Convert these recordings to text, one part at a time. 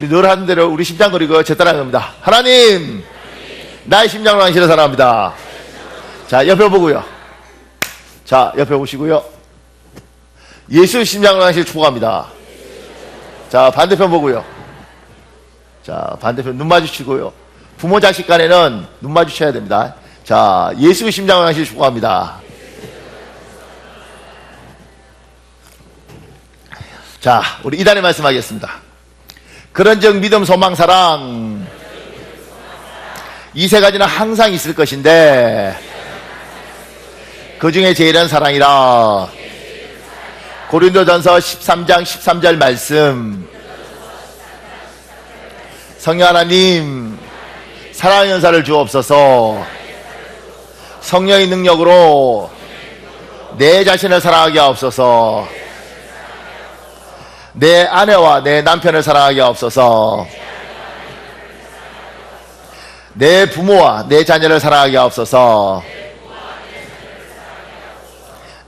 늘 하는 대로 우리 심장 그리고 제 따라갑니다. 하나님, 나의 심장으로 당신을 사랑합니다. 자, 옆에 보고요. 자, 옆에 보시고요. 예수의 심장으로 당신을 축복합니다. 자, 반대편 보고요. 자, 반대편 눈 마주치고요. 부모 자식 간에는 눈 마주쳐야 됩니다. 자, 예수의 심장으로 당신을 축복합니다. 자, 우리 이단에 말씀하겠습니다. 그런즉 믿음, 소망, 사랑 이 세 가지는 항상 있을 것인데 그 중에 제일은 사랑이라. 고린도전서 13장 13절 말씀. 성령 하나님, 사랑의 은사를 주옵소서. 성령의 능력으로 내 자신을 사랑하게 하옵소서. 내 아내와 내 남편을 사랑하게 하옵소서. 내 부모와 내 자녀를 사랑하게 하옵소서.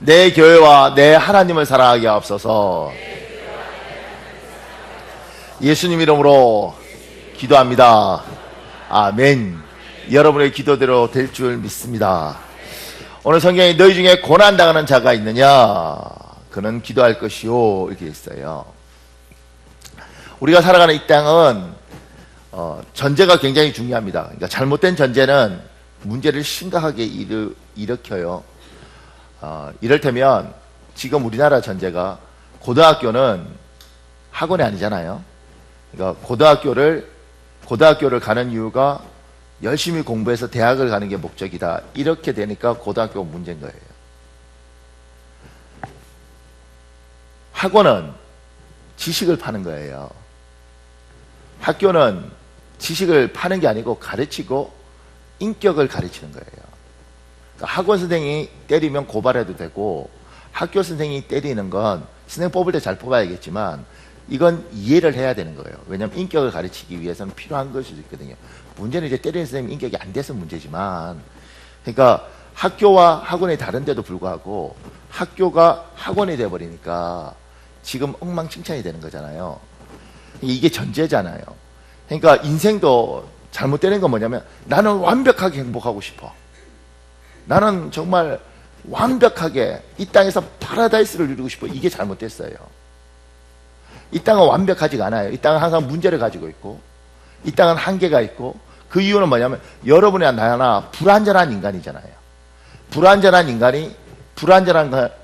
내 교회와 내 하나님을 사랑하게 하옵소서. 예수님 이름으로 기도합니다. 아멘. 여러분의 기도대로 될 줄 믿습니다. 오늘 성경에 너희 중에 고난당하는 자가 있느냐? 그는 기도할 것이요, 이렇게 있어요. 우리가 살아가는 이 땅은 전제가 굉장히 중요합니다. 그러니까 잘못된 전제는 문제를 심각하게 일으켜요. 이를테면 지금 우리나라 전제가 고등학교는 학원이 아니잖아요. 그러니까 고등학교를 가는 이유가 열심히 공부해서 대학을 가는 게 목적이다. 이렇게 되니까 고등학교가 문제인 거예요. 학원은 지식을 파는 거예요. 학교는 지식을 파는 게 아니고 가르치고 인격을 가르치는 거예요. 그러니까 학원 선생님이 때리면 고발해도 되고, 학교 선생님이 때리는 건 선생님 뽑을 때 잘 뽑아야겠지만 이건 이해를 해야 되는 거예요. 왜냐하면 인격을 가르치기 위해서는 필요한 것일 수 있거든요. 문제는 이제 때리는 선생님 인격이 안 돼서 문제지만, 그러니까 학교와 학원이 다른데도 불구하고 학교가 학원이 돼버리니까 지금 엉망진창이 되는 거잖아요. 이게 전제잖아요. 그러니까 인생도 잘못되는 건 뭐냐면, 나는 완벽하게 행복하고 싶어. 나는 정말 완벽하게 이 땅에서 파라다이스를 누리고 싶어. 이게 잘못됐어요. 이 땅은 완벽하지가 않아요. 이 땅은 항상 문제를 가지고 있고, 이 땅은 한계가 있고, 그 이유는 뭐냐면 여러분이나 나나 불완전한 인간이잖아요. 불완전한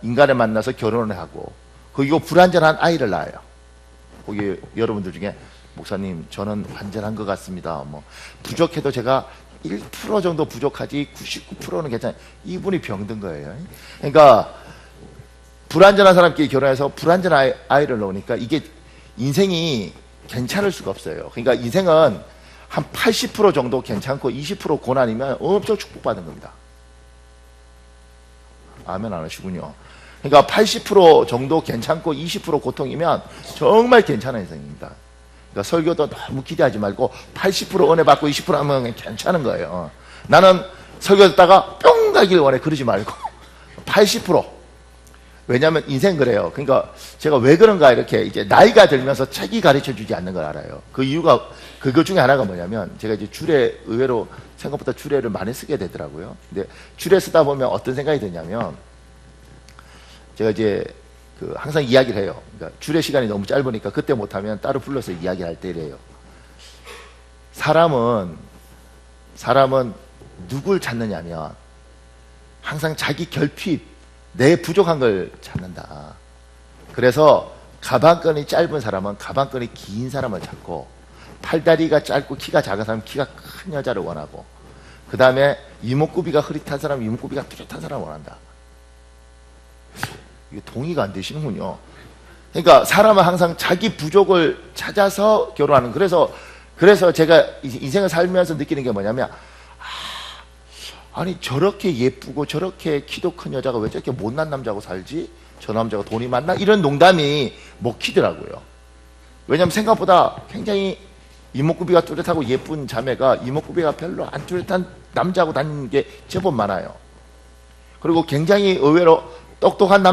인간을 만나서 결혼을 하고, 그리고 불완전한 아이를 낳아요. 거기 여러분들 중에 목사님 저는 완전한 것 같습니다. 뭐 부족해도 제가 1% 정도 부족하지 99%는 괜찮아요. 이분이 병든 거예요. 그러니까 불완전한 사람끼리 결혼해서 불완전한 아이를 낳으니까 이게 인생이 괜찮을 수가 없어요. 그러니까 인생은 한 80% 정도 괜찮고 20% 고난이면 엄청 축복받은 겁니다. 아멘 안 하시군요. 그러니까 80% 정도 괜찮고 20% 고통이면 정말 괜찮은 인생입니다. 그러니까 설교도 너무 기대하지 말고 80% 은혜 받고 20% 하면 괜찮은 거예요. 나는 설교 듣다가 뿅 가길 원해. 그러지 말고 80%. 왜냐하면 인생 그래요. 그러니까 제가 왜 그런가 이렇게 이제 나이가 들면서 책이 가르쳐 주지 않는 걸 알아요. 그 이유가 그것 중에 하나가 뭐냐면, 제가 이제 주례 의외로 생각보다 주례를 많이 쓰게 되더라고요. 근데 주례 쓰다 보면 어떤 생각이 드냐면, 제가 이제 항상 이야기를 해요. 그러니까 주례 시간이 너무 짧으니까 그때 못하면 따로 불러서 이야기를 할 때 이래요. 사람은 누굴 찾느냐면 항상 자기 결핍, 내 부족한 걸 찾는다. 그래서 가방끈이 짧은 사람은 가방끈이 긴 사람을 찾고, 팔다리가 짧고 키가 작은 사람은 키가 큰 여자를 원하고, 그 다음에 이목구비가 흐릿한 사람은 이목구비가 뚜렷한 사람을 원한다. 이게 동의가 안 되시는군요. 그러니까 사람은 항상 자기 부족을 찾아서 결혼하는. 그래서 제가 인생을 살면서 느끼는 게 뭐냐면, 아니 저렇게 예쁘고 저렇게 키도 큰 여자가 왜 저렇게 못난 남자하고 살지? 저 남자가 돈이 많나? 이런 농담이 먹히더라고요. 왜냐하면 생각보다 굉장히 이목구비가 뚜렷하고 예쁜 자매가 이목구비가 별로 안 뚜렷한 남자하고 다니는 게 제법 많아요. 그리고 굉장히 의외로 똑똑한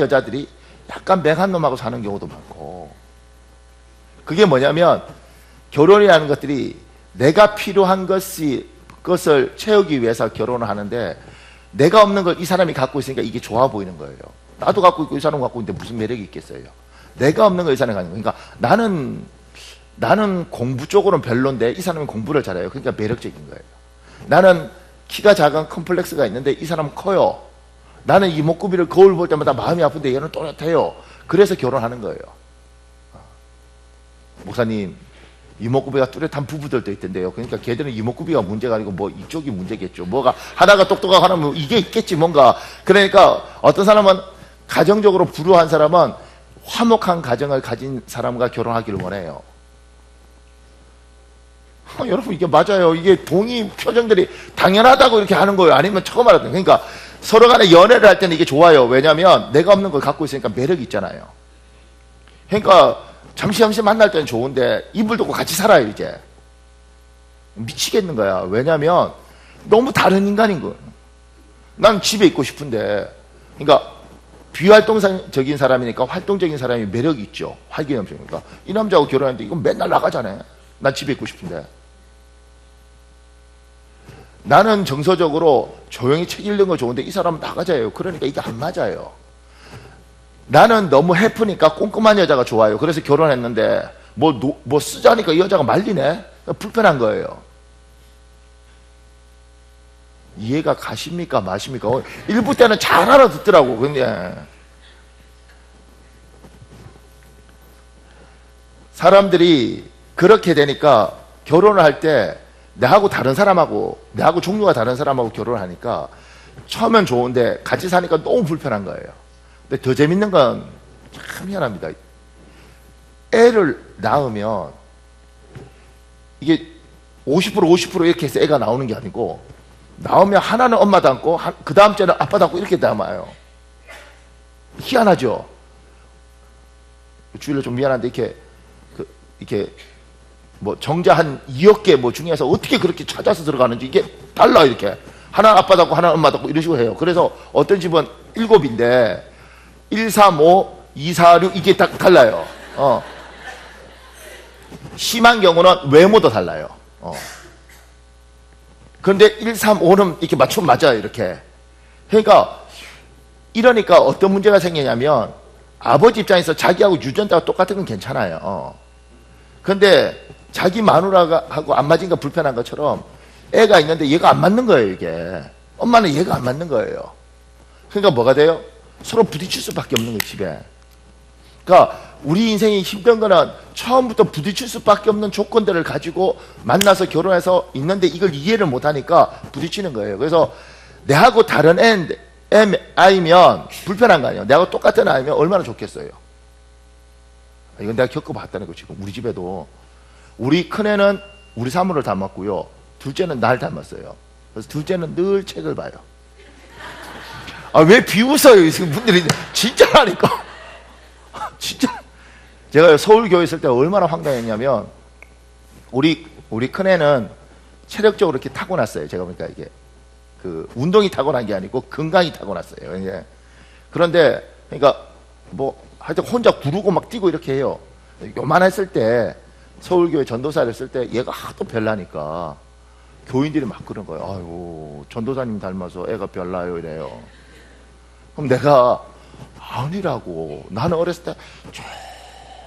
여자들이 약간 맹한 놈하고 사는 경우도 많고, 그게 뭐냐면 결혼이라는 것들이 내가 필요한 것을 채우기 위해서 결혼을 하는데 내가 없는 걸 이 사람이 갖고 있으니까 이게 좋아 보이는 거예요. 나도 갖고 있고 이 사람 갖고 있는데 무슨 매력이 있겠어요. 내가 없는 걸 이 사람이 갖는 거니까 나는 공부 쪽으로는 별론데 이 사람은 공부를 잘해요. 그러니까 매력적인 거예요. 나는 키가 작은 컴플렉스가 있는데 이 사람은 커요. 나는 이목구비를 거울 볼 때마다 마음이 아픈데 얘는 또렷해요. 그래서 결혼하는 거예요. 목사님, 이목구비가 뚜렷한 부부들도 있던데요. 그러니까 걔들은 이목구비가 문제가 아니고 뭐 이쪽이 문제겠죠. 뭐가 하나가 똑똑하고 하나는 뭐 이게 있겠지 뭔가. 그러니까 어떤 사람은 가정적으로 불우한 사람은 화목한 가정을 가진 사람과 결혼하기를 원해요. 여러분 이게 맞아요. 이게 동의 표정들이 당연하다고 이렇게 하는 거예요. 아니면 처음 알았던. 그러니까 서로 간에 연애를 할 때는 이게 좋아요. 왜냐하면 내가 없는 걸 갖고 있으니까 매력이 있잖아요. 그러니까 잠시 만날 때는 좋은데 이불 덮고 같이 살아요. 이제 미치겠는 거야. 왜냐하면 너무 다른 인간인 거예요. 난 집에 있고 싶은데, 그러니까 비활동적인 사람이니까 활동적인 사람이 매력이 있죠. 활기 넘치니까. 이 남자하고 결혼했는데 이건 맨날 나가잖아요. 난 집에 있고 싶은데. 나는 정서적으로 조용히 책 읽는 거 좋은데 이 사람은 나가자예요. 그러니까 이게 안 맞아요. 나는 너무 해프니까 꼼꼼한 여자가 좋아요. 그래서 결혼했는데 뭐 쓰자니까 이 여자가 말리네. 불편한 거예요. 이해가 가십니까 마십니까? 일부 때는 잘 알아듣더라고. 근데 사람들이 그렇게 되니까 결혼을 할 때 내하고 종류가 다른 사람하고 결혼을 하니까 처음엔 좋은데 같이 사니까 너무 불편한 거예요. 근데 더 재밌는 건 참 희한합니다. 애를 낳으면 이게 50% 이렇게 해서 애가 나오는 게 아니고, 나오면 하나는 엄마 닮고 그 다음 주에는 아빠 닮고 이렇게 남아요. 희한하죠. 주일로 좀 미안한데 이렇게 뭐 정자 한 2억 개 뭐 중에서 어떻게 그렇게 찾아서 들어가는지 이게 달라. 이렇게 하나 아빠 닮고 하나 엄마 닮고 이런 식으로 해요. 그래서 어떤 집은 7인데 1, 3, 5, 2, 4, 6 이게 다 달라요. 심한 경우는 외모도 달라요. 그런데 1, 3, 5는 이렇게 맞추면 맞아요. 이렇게. 그러니까 이러니까 어떤 문제가 생기냐면, 아버지 입장에서 자기하고 유전자가 똑같은 건 괜찮아요. 그런데 자기 마누라하고 안 맞은 거 불편한 것처럼 애가 있는데 얘가 안 맞는 거예요. 이게 엄마는 얘가 안 맞는 거예요. 그러니까 뭐가 돼요? 서로 부딪힐 수밖에 없는 거예요. 집에. 그러니까 우리 인생이 힘든 거는 처음부터 부딪힐 수밖에 없는 조건들을 가지고 만나서 결혼해서 있는데 이걸 이해를 못하니까 부딪히는 거예요. 그래서 내하고 다른 아이면 불편한 거 아니에요. 내하고 똑같은 아이면 얼마나 좋겠어요. 이건 내가 겪어봤다는 거. 지금 우리 집에도 우리 큰애는 우리 사모를 닮았고요, 둘째는 날 닮았어요. 그래서 둘째는 늘 책을 봐요. 왜 비웃어요? 지금 분들이 진짜라니까. 진짜. 제가 서울교회 있을 때 얼마나 황당했냐면, 우리 큰애는 체력적으로 이렇게 타고났어요. 제가 보니까 이게 운동이 타고난 게 아니고 건강이 타고났어요. 이제. 그런데 그러니까 뭐 하여튼 혼자 구르고 막 뛰고 이렇게 해요. 요만했을 때 서울교회 전도사를 했을 때 얘가 하도 별나니까 교인들이 막 그런 거예요. 아유, 전도사님 닮아서 애가 별나요 이래요. 그럼 내가 아니라고, 나는 어렸을 때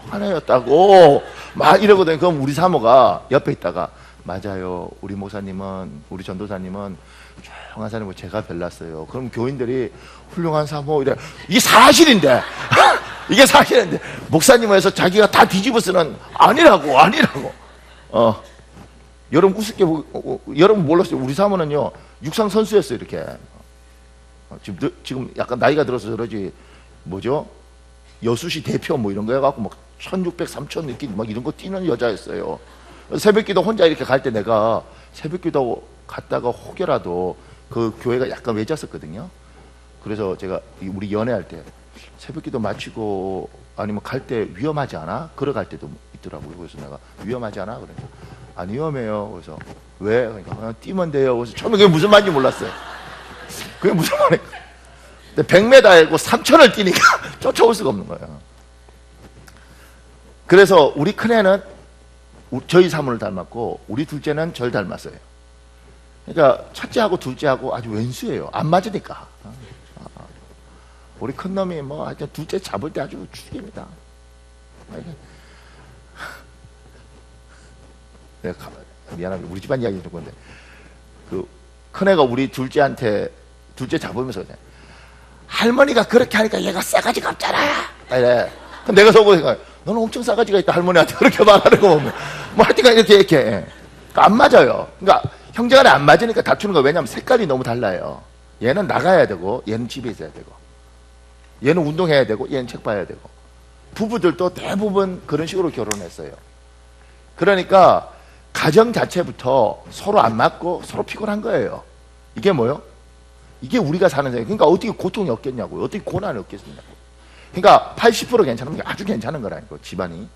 하나였다고 막 이러거든. 그럼 우리 사모가 옆에 있다가, 맞아요, 우리 목사님은, 우리 전도사님은 조용한 사람이고 제가 별났어요. 그럼 교인들이 훌륭한 사모 이래. 이게 사실인데 이게 사실인데 목사님을 해서 자기가 다 뒤집어 쓰는. 아니라고. 여러분 우습게 여러분 몰랐어요. 우리 사모는요 육상 선수였어요. 이렇게 지금 약간 나이가 들어서 그러지, 뭐죠, 여수시 대표 뭐 이런 거 해갖고 막 1600, 3000 이렇게 막 이런 거 뛰는 여자였어요. 새벽기도 혼자 이렇게 갈 때 내가 새벽기도 갔다가 혹여라도 그 교회가 약간 외졌었거든요. 그래서 제가 우리 연애할 때 새벽기도 마치고 아니면 갈 때 위험하지 않아? 걸어갈 때도 있더라고요. 그래서 내가 위험하지 않아? 그러니까 안 위험해요. 그래서 왜? 그러니까 그냥 뛰면 돼요. 그래서 처음에 그게 무슨 말인지 몰랐어요. 그게 무슨 말이에요? 근데 100m이고 3000을 뛰니까 쫓아올 수가 없는 거예요. 그래서 우리 큰애는 저희 사모를 닮았고 우리 둘째는 저를 닮았어요. 그러니까 첫째하고 둘째하고 아주 왼수예요. 안 맞으니까. 우리 큰놈이 뭐 하여튼 둘째 잡을 때 아주 죽입니다. 내가 미안합니다. 우리 집안 이야기 좀 건데 그 큰애가 우리 둘째 잡으면서 그냥 할머니가 그렇게 하니까 얘가 싸가지가 없잖아. 이래. 내가 속으로 생각해. 너는 엄청 싸가지가 있다. 할머니한테 그렇게 말하는 거 보면. 뭐 하여튼 이렇게. 그러니까 안 맞아요. 그러니까 형제간에 안 맞으니까 다투는 거예요. 왜냐하면 색깔이 너무 달라요. 얘는 나가야 되고 얘는 집에 있어야 되고 얘는 운동해야 되고 얘는 책 봐야 되고 부부들도 대부분 그런 식으로 결혼했어요. 그러니까 가정 자체부터 서로 안 맞고 서로 피곤한 거예요. 이게 뭐요? 이게 우리가 사는 세상. 그러니까 어떻게 고통이 없겠냐고요. 어떻게 고난이 없겠냐고. 그러니까 80% 괜찮은 게 아주 괜찮은 거라니까 집안이.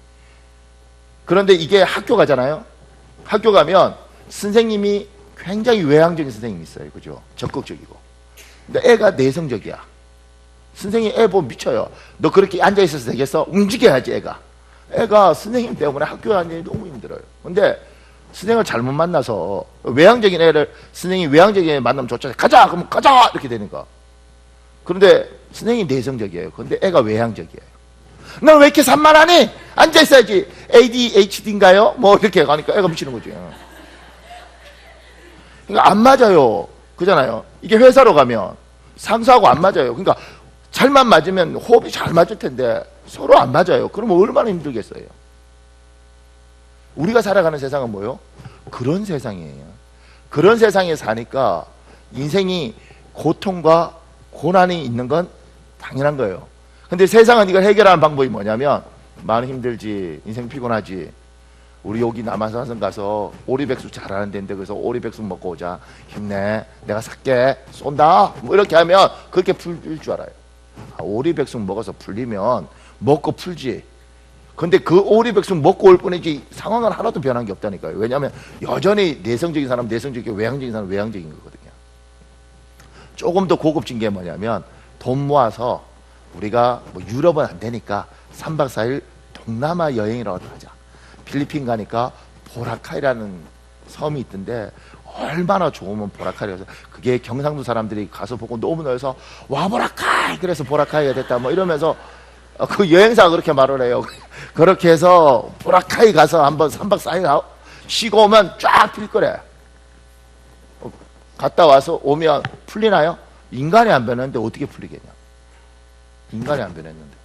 그런데 이게 학교 가잖아요. 학교 가면 선생님이 굉장히 외향적인 선생님이 있어요. 그죠? 적극적이고. 근데 애가 내성적이야. 선생님 애 보면 미쳐요. 너 그렇게 앉아있어서 되겠어? 움직여야지 애가 선생님 때문에 학교 다니기 너무 힘들어요. 근데 선생님을 잘못 만나서 외향적인 애를 선생님이 외향적인 애 만나면 좋잖아요. 가자! 그러면 가자! 이렇게 되니까. 그런데 선생님이 내성적이에요. 근데 애가 외향적이에요. 너 왜 이렇게 산만하니? 앉아있어야지. ADHD인가요? 뭐 이렇게 가니까 애가 미치는 거죠. 그러니까 안 맞아요. 그잖아요. 이게 회사로 가면 상사하고 안 맞아요. 그러니까 잘만 맞으면 호흡이 잘 맞을 텐데 서로 안 맞아요. 그러면 얼마나 힘들겠어요. 우리가 살아가는 세상은 뭐요? 그런 세상이에요. 그런 세상에 사니까 인생이 고통과 고난이 있는 건 당연한 거예요. 근데 세상은 이걸 해결하는 방법이 뭐냐면 많이 힘들지, 인생 피곤하지, 우리 여기 남한산성 가서 오리백숙 잘하는 데인데 그래서 오리백숙 먹고 오자. 힘내, 내가 살게, 쏜다, 뭐 이렇게 하면 그렇게 풀릴 줄 알아요. 오리백숙 먹어서 풀리면 먹고 풀지. 근데 그 오리백숙 먹고 올 뿐이지 상황은 하나도 변한 게 없다니까요. 왜냐하면 여전히 내성적인 사람 내성적이고 외향적인 사람 외향적인 거거든요. 조금 더 고급진 게 뭐냐면 돈 모아서 우리가 뭐 유럽은 안 되니까 3박 4일 동남아 여행이라도 하자. 필리핀 가니까 보라카이라는 섬이 있던데 얼마나 좋으면 보라카이라서 그게 경상도 사람들이 가서 보고 너무 넓어서 와 보라카이, 그래서 보라카이가 됐다 뭐 이러면서 그 여행사가 그렇게 말을 해요. 그렇게 해서 보라카이 가서 한번 3박 4일 쉬고 오면 쫙 필 거래. 갔다 와서 오면 풀리나요? 인간이 안 변했는데 어떻게 풀리겠냐. 인간이 안 변했는데.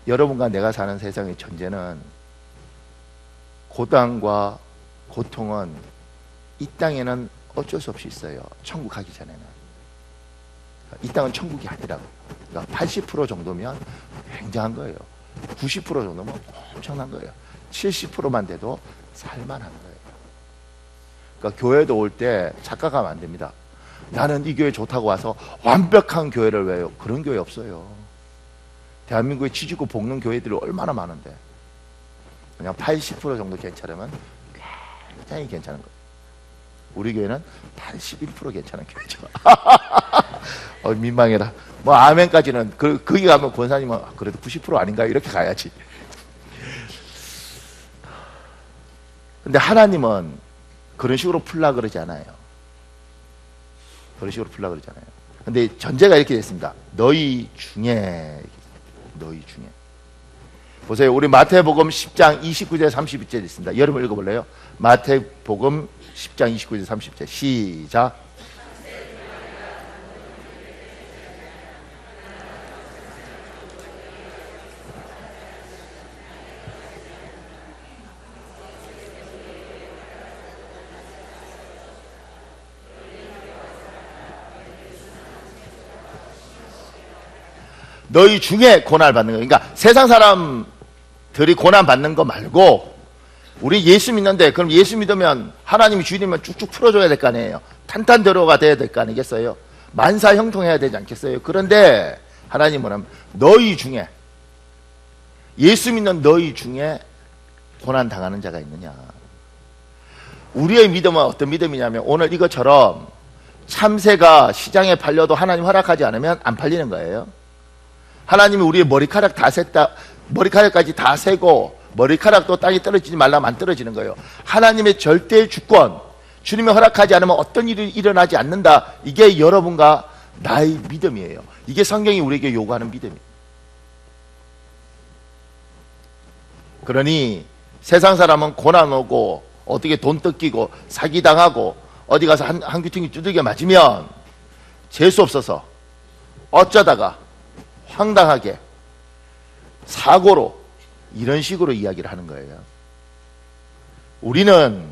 여러분과 내가 사는 세상의 전제는 고단과 고통은 이 땅에는 어쩔 수 없이 있어요. 천국 가기 전에는. 이 땅은 천국이 아니라고요. 그러니까 80% 정도면 굉장한 거예요. 90% 정도면 엄청난 거예요. 70%만 돼도 살만한 거예요. 그러니까 교회도 올 때 착각하면 안 됩니다. 나는 이 교회 좋다고 와서 완벽한 교회를 왜요? 그런 교회 없어요. 대한민국에 지지고 볶는 교회들이 얼마나 많은데 그냥 80% 정도 괜찮으면 굉장히 괜찮은 거예요. 우리 교회는 81% 괜찮은 교회죠. 민망해라. 뭐 아멘까지는 거기 가면 권사님은 그래도 90% 아닌가 이렇게 가야지. 근데 하나님은 그런 식으로 풀라 그러지 않아요. 그런 식으로 풀라 그러지 않아요. 근데 전제가 이렇게 됐습니다. 너희 중에 보세요. 우리 마태복음 10장 29절 32절 있습니다. 여러분 읽어볼래요? 마태복음 10장 29절 30절 시작. 너희 중에 고난을 받는 거. 그러니까 세상 사람들이 고난 받는 거 말고 우리 예수 믿는데 그럼 예수 믿으면 하나님이 주님을 쭉쭉 풀어줘야 될 거 아니에요. 탄탄대로가 돼야 될 거 아니겠어요? 만사 형통해야 되지 않겠어요? 그런데 하나님은 하면 너희 중에 예수 믿는 너희 중에 고난 당하는 자가 있느냐. 우리의 믿음은 어떤 믿음이냐면 오늘 이것처럼 참새가 시장에 팔려도 하나님 허락하지 않으면 안 팔리는 거예요. 하나님이 우리의 머리카락 다 셌다, 머리카락까지 다 세고 머리카락도 땅에 떨어지지 말라면 안 떨어지는 거예요. 하나님의 절대 주권, 주님이 허락하지 않으면 어떤 일이 일어나지 않는다. 이게 여러분과 나의 믿음이에요. 이게 성경이 우리에게 요구하는 믿음이에요. 그러니 세상 사람은 고난 오고 어떻게 돈 뜯기고 사기당하고 어디 가서 한 귀퉁이 두들겨 맞으면 재수 없어서 어쩌다가 황당하게 사고로 이런 식으로 이야기를 하는 거예요. 우리는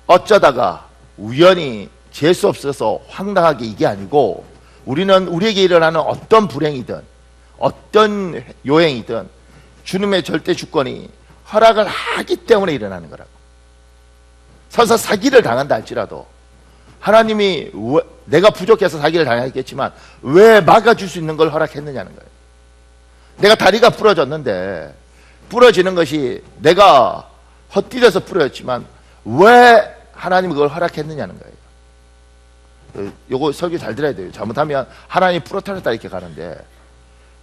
어쩌다가 우연히 재수 없어서 황당하게 이게 아니고 우리는 우리에게 일어나는 어떤 불행이든 어떤 요행이든 주님의 절대 주권이 허락을 하기 때문에 일어나는 거라고. 설사 사기를 당한다 할지라도 하나님이 내가 부족해서 사기를 당했겠지만 왜 막아줄 수 있는 걸 허락했느냐는 거예요. 내가 다리가 부러졌는데 부러지는 것이 내가 헛디뎌서 부러졌지만 왜 하나님이 그걸 허락했느냐는 거예요. 요거 설교 잘 들어야 돼요. 잘못하면 하나님이 부러뜨렸다 이렇게 가는데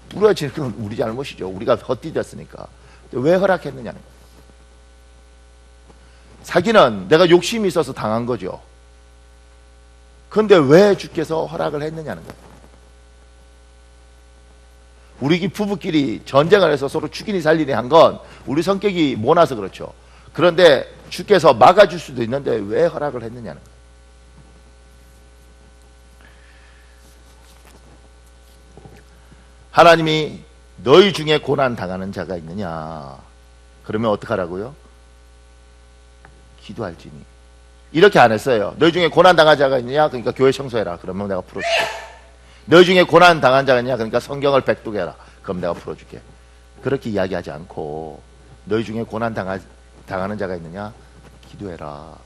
부러지는 건 우리 잘못이죠. 우리가 헛디뎠으니까. 왜 허락했느냐는 거예요. 사기는 내가 욕심이 있어서 당한 거죠. 그런데 왜 주께서 허락을 했느냐는 거예요. 우리 부부끼리 전쟁을 해서 서로 죽이니 살리니 한 건 우리 성격이 모나서 그렇죠. 그런데 주께서 막아줄 수도 있는데 왜 허락을 했느냐는 거예요. 하나님이 너희 중에 고난 당하는 자가 있느냐? 그러면 어떡하라고요? 기도할지니. 이렇게 안 했어요. 너희 중에 고난 당한 자가 있느냐? 그러니까 교회 청소해라. 그러면 내가 풀어줄게. 너희 중에 고난 당한 자가 있느냐? 그러니까 성경을 백독해라. 그럼 내가 풀어줄게. 그렇게 이야기하지 않고 너희 중에 고난 당하는 자가 있느냐? 기도해라.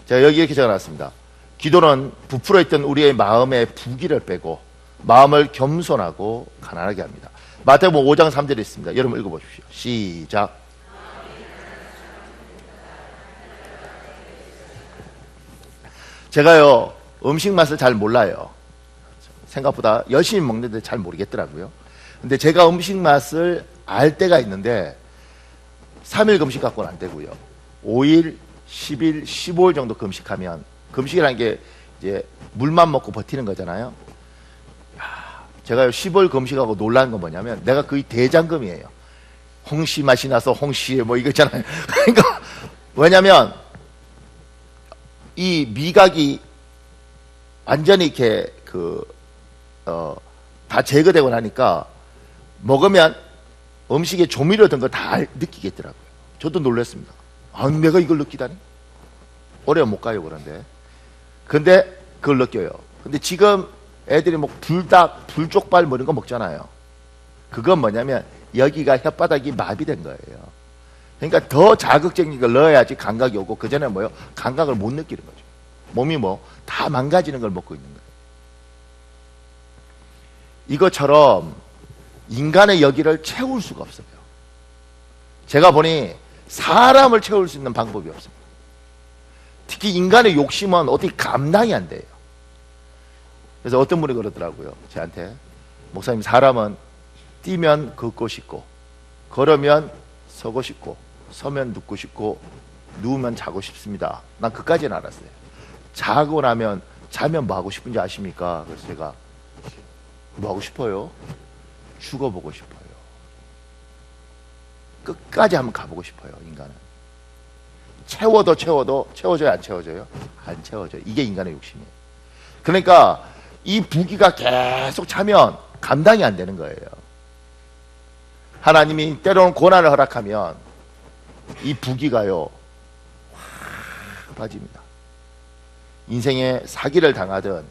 제가 여기 이렇게 적어놨습니다. 기도는 부풀어 있던 우리의 마음의 부기를 빼고 마음을 겸손하고 가난하게 합니다. 마태복음 5장 3절에 있습니다. 여러분 읽어보십시오. 시작. 제가요 음식 맛을 잘 몰라요. 생각보다 열심히 먹는데 잘 모르겠더라고요. 근데 제가 음식 맛을 알 때가 있는데 3일 금식 갖고는 안 되고요. 5일, 10일, 15일 정도 금식하면, 금식이라는 게 이제 물만 먹고 버티는 거잖아요. 제가 10월 금식하고 놀란 건 뭐냐면 내가 거의 대장금이에요. 홍시 맛이 나서 홍시에 뭐 이거 있잖아요. 그러니까 왜냐면 이 미각이 완전히 이렇게 다 제거되고 나니까 먹으면 음식에 조미료 든 거 다 느끼겠더라고요. 저도 놀랐습니다. 아, 내가 이걸 느끼다니? 오래 못 가요, 그런데. 근데 그걸 느껴요. 근데 지금 애들이 뭐 불닭, 불족발 뭐 이런 거 먹잖아요. 그건 뭐냐면 여기가 혓바닥이 마비된 거예요. 그러니까 더 자극적인 걸 넣어야지 감각이 오고, 그 전에 뭐요? 감각을 못 느끼는 거죠. 몸이 뭐 다 망가지는 걸 먹고 있는 거예요. 이것처럼 인간의 여기를 채울 수가 없어요. 제가 보니 사람을 채울 수 있는 방법이 없습니다. 특히 인간의 욕심은 어떻게 감당이 안 돼요. 그래서 어떤 분이 그러더라고요, 저한테. 목사님, 사람은 뛰면 걷고 싶고, 걸으면 서고 싶고, 서면 눕고 싶고, 누우면 자고 싶습니다. 난 그까지는 알았어요. 자고 나면, 자면 뭐 하고 싶은지 아십니까? 그래서 제가 뭐 하고 싶어요? 죽어보고 싶어요. 끝까지 한번 가보고 싶어요, 인간은. 채워도 채워져요, 안 채워져요? 안 채워져요. 이게 인간의 욕심이에요. 그러니까 이 부기가 계속 차면 감당이 안 되는 거예요. 하나님이 때로는 고난을 허락하면 이 부기가요 확 빠집니다. 인생에 사기를 당하든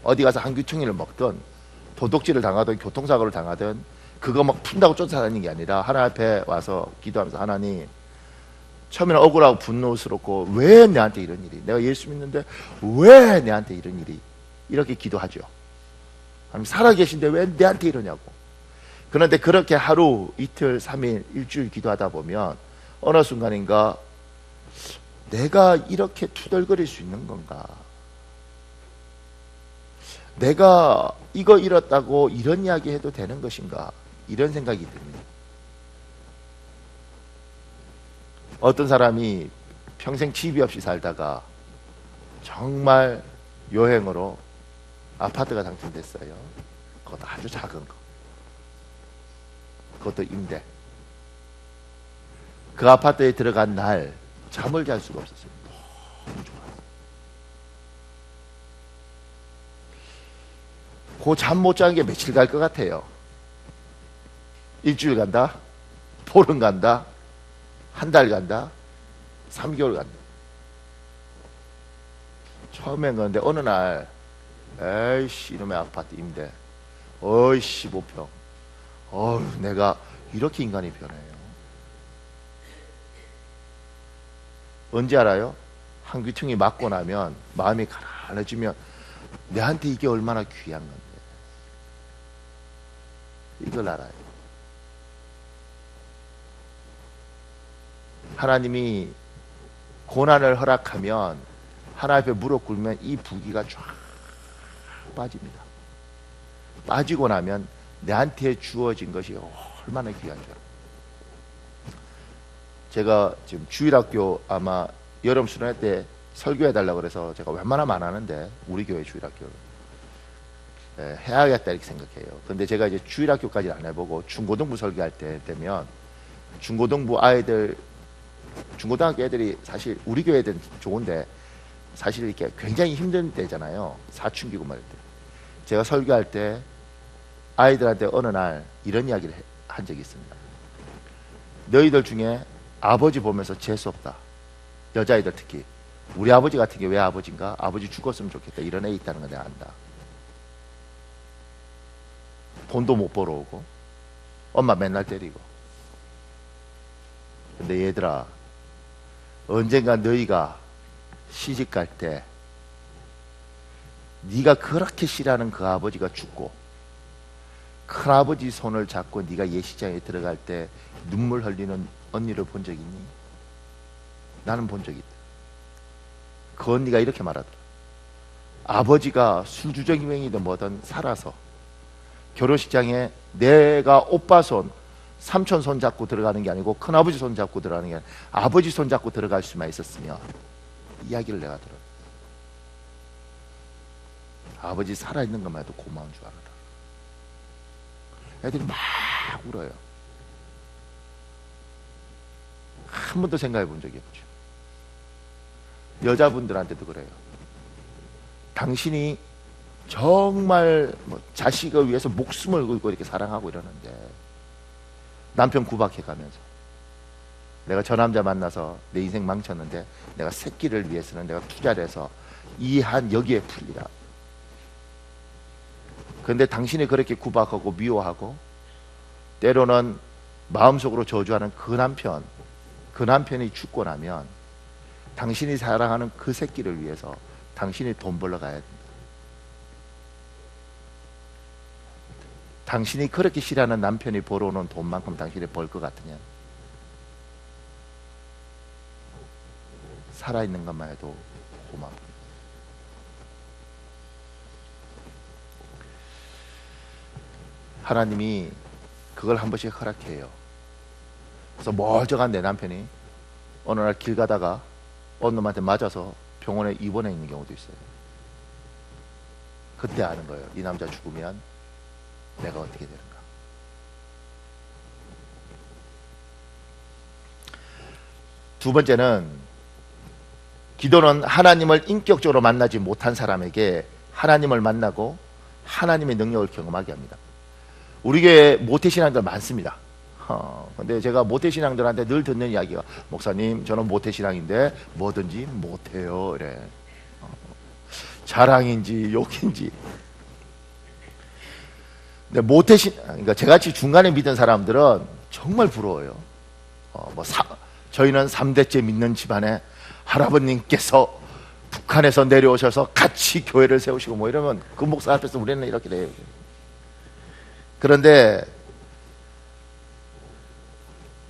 어디 가서 한 귀퉁이를 먹든 도둑질을 당하든 교통사고를 당하든 그거 막 푼다고 쫓아다니는 게 아니라 하나님 앞에 와서 기도하면서, 하나님, 처음에는 억울하고 분노스럽고 왜 내한테 이런 일이, 내가 예수 믿는데 왜 내한테 이런 일이, 이렇게 기도하죠. 하나님 살아계신데 왜 내한테 이러냐고. 그런데 그렇게 하루, 이틀, 3일, 일주일 기도하다 보면 어느 순간인가 내가 이렇게 투덜거릴 수 있는 건가, 내가 이거 잃었다고 이런 이야기 해도 되는 것인가, 이런 생각이 듭니다. 어떤 사람이 평생 집이 없이 살다가 정말 여행으로 아파트가 당첨됐어요. 그것도 아주 작은 거, 그것도 임대. 그 아파트에 들어간 날 잠을 잘 수가 없었어요. 너무 좋아. 그 잠 못 자는 게 며칠 갈 것 같아요? 일주일 간다? 보름 간다? 한 달 간다? 3개월 간다? 처음엔 그런데 어느 날, 에이씨 이놈의 아파트 임대, 어이 15평, 내가 이렇게 인간이 변해요. 언제 알아요? 한 귀퉁이 맞고 나면, 마음이 가라앉으면 내한테 이게 얼마나 귀한 건데, 이걸 알아요. 하나님이 고난을 허락하면, 하나님 앞에 무릎 꿇으면 이 부귀가 쫙 빠집니다. 빠지고 나면 내한테 주어진 것이 얼마나 귀한 줄 알아요. 제가 지금 주일학교 아마 여름 수련회 때 설교해달라고 그래서 제가 웬만하면 안 하는데, 우리 교회 주일학교를 해야겠다 이렇게 생각해요. 근데 제가 이제 주일학교까지는 안 해보고 중고등부 설교할 때 되면, 중고등부 아이들, 중고등학교 애들이 사실 우리 교회 애들은 좋은데 사실 이렇게 굉장히 힘든 때잖아요. 사춘기고 말 때. 제가 설교할 때 아이들한테 어느 날 이런 이야기를 한 적이 있습니다. 너희들 중에 아버지 보면서 재수 없다, 여자아이들 특히, 우리 아버지 같은 게 왜 아버지인가, 아버지 죽었으면 좋겠다, 이런 애 있다는 거 내가 안다. 돈도 못 벌어오고 엄마 맨날 때리고. 근데 얘들아, 언젠가 너희가 시집갈 때 네가 그렇게 싫어하는 그 아버지가 죽고 큰아버지 손을 잡고 네가 예식장에 들어갈 때 눈물 흘리는 언니를 본 적 있니? 나는 본 적이 있다. 그 언니가 이렇게 말하더라. 아버지가 술주정뱅이든 뭐든 살아서 결혼식장에 내가 오빠 손, 삼촌 손 잡고 들어가는 게 아니고 큰아버지 손 잡고 들어가는 게 아니고 아버지 손 잡고 들어갈 수만 있었으면, 이야기를 내가 들어. 아버지 살아있는 것만 해도 고마운 줄 알아라. 애들이 막 울어요. 한 번도 생각해 본 적이 없죠. 여자분들한테도 그래요. 당신이 정말 자식을 위해서 목숨을 걸고 이렇게 사랑하고 이러는데, 남편 구박해 가면서 내가 저 남자 만나서 내 인생 망쳤는데 내가 새끼를 위해서는 내가 투자를 해서 이 한 여기에 풀리라. 그런데 당신이 그렇게 구박하고 미워하고 때로는 마음속으로 저주하는 그 남편이 죽고 나면 당신이 사랑하는 그 새끼를 위해서 당신이 돈 벌러 가야 된다. 당신이 그렇게 싫어하는 남편이 벌어오는 돈만큼 당신이 벌 것 같으면 살아있는 것만 해도 고마워. 하나님이 그걸 한 번씩 허락해요. 그래서 멀쩡한 내 남편이 어느 날 길 가다가 어느 놈한테 맞아서 병원에 입원해 있는 경우도 있어요. 그때 아는 거예요. 이 남자 죽으면 내가 어떻게 되는가. 두 번째는, 기도는 하나님을 인격적으로 만나지 못한 사람에게 하나님을 만나고 하나님의 능력을 경험하게 합니다. 우리 교회 모태신앙들 많습니다. 근데 제가 모태신앙들한테 늘 듣는 이야기가, 목사님 저는 모태신앙인데 뭐든지 못해요 이래. 자랑인지 욕인지. 근데 그러니까 저같이 중간에 믿은 사람들은 정말 부러워요. 저희는 3대째 믿는 집안에 할아버님께서 북한에서 내려오셔서 같이 교회를 세우시고 뭐 이러면 그 목사 앞에서 우리는 이렇게 돼요. 그런데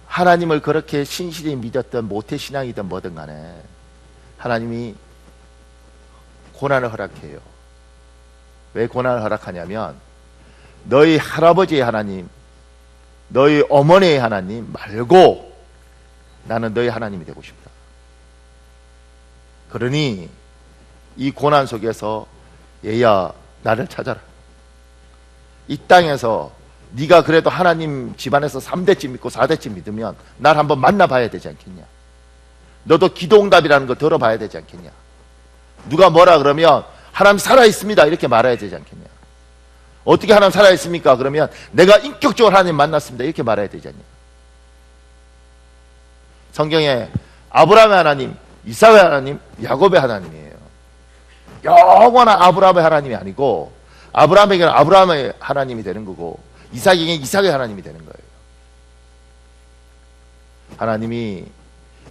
하나님을 그렇게 신실히 믿었던 모태신앙이든 뭐든 간에 하나님이 고난을 허락해요. 왜 고난을 허락하냐면 너희 할아버지의 하나님, 너희 어머니의 하나님 말고 나는 너희 하나님이 되고 싶다. 그러니 이 고난 속에서 얘야 나를 찾아라. 이 땅에서 네가 그래도 하나님 집안에서 3대쯤 믿고 4대쯤 믿으면 날 한번 만나봐야 되지 않겠냐. 너도 기도응답이라는 거 들어봐야 되지 않겠냐. 누가 뭐라 그러면 하나님 살아있습니다 이렇게 말해야 되지 않겠냐. 어떻게 하나님 살아있습니까? 그러면 내가 인격적으로 하나님 만났습니다 이렇게 말해야 되지 않냐. 성경에 아브라함의 하나님, 이삭의 하나님, 야곱의 하나님이에요. 영원한 아브라함의 하나님이 아니고 아브라함에게는 아브라함의 하나님이 되는 거고 이삭에게는 이삭의 하나님이 되는 거예요. 하나님이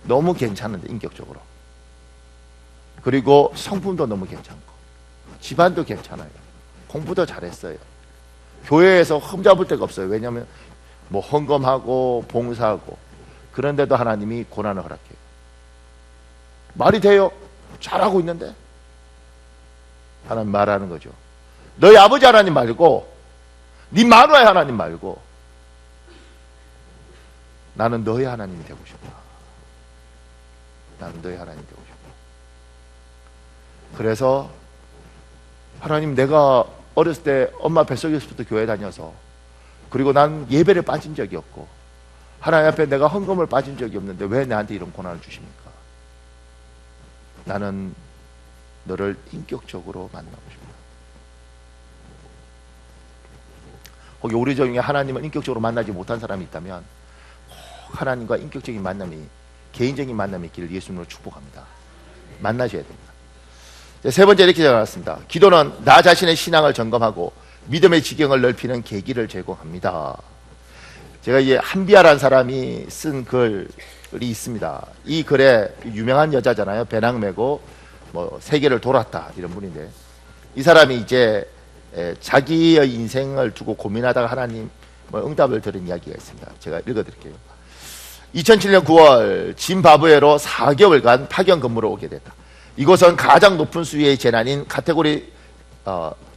너무 괜찮은데 인격적으로, 그리고 성품도 너무 괜찮고 집안도 괜찮아요. 공부도 잘했어요. 교회에서 흠잡을 데가 없어요. 왜냐하면 뭐 헌금하고 봉사하고. 그런데도 하나님이 고난을 허락해요. 말이 돼요? 잘하고 있는데 하나님 말하는 거죠. 너희 아버지 하나님 말고 네 마누라의 하나님 말고 나는 너희 하나님이 되고 싶다. 나는 너희 하나님이 되고 싶다. 그래서 하나님, 내가 어렸을 때 엄마 뱃속에서부터 교회 다녀서, 그리고 난 예배를 빠진 적이 없고 하나님 앞에 내가 헌금을 빠진 적이 없는데 왜 나한테 이런 고난을 주십니까? 나는 너를 인격적으로 만나고 싶다. 혹시 우리 중에 하나님을 인격적으로 만나지 못한 사람이 있다면 꼭 하나님과 인격적인 만남이, 개인적인 만남이 있기를 예수님으로 축복합니다. 만나셔야 됩니다. 세 번째 이렇게 적어놨습니다. 기도는 나 자신의 신앙을 점검하고 믿음의 지경을 넓히는 계기를 제공합니다. 제가 이제 한비아라는 사람이 쓴 글이 있습니다. 이 글에 유명한 여자잖아요. 배낭 메고 뭐 세계를 돌았다 이런 분인데, 이 사람이 이제 자기의 인생을 두고 고민하다가 하나님 응답을 들은 이야기가 있습니다. 제가 읽어드릴게요. 2007년 9월 짐바브웨로 4개월간 파견 근무로 오게 됐다. 이곳은 가장 높은 수위의 재난인 카테고리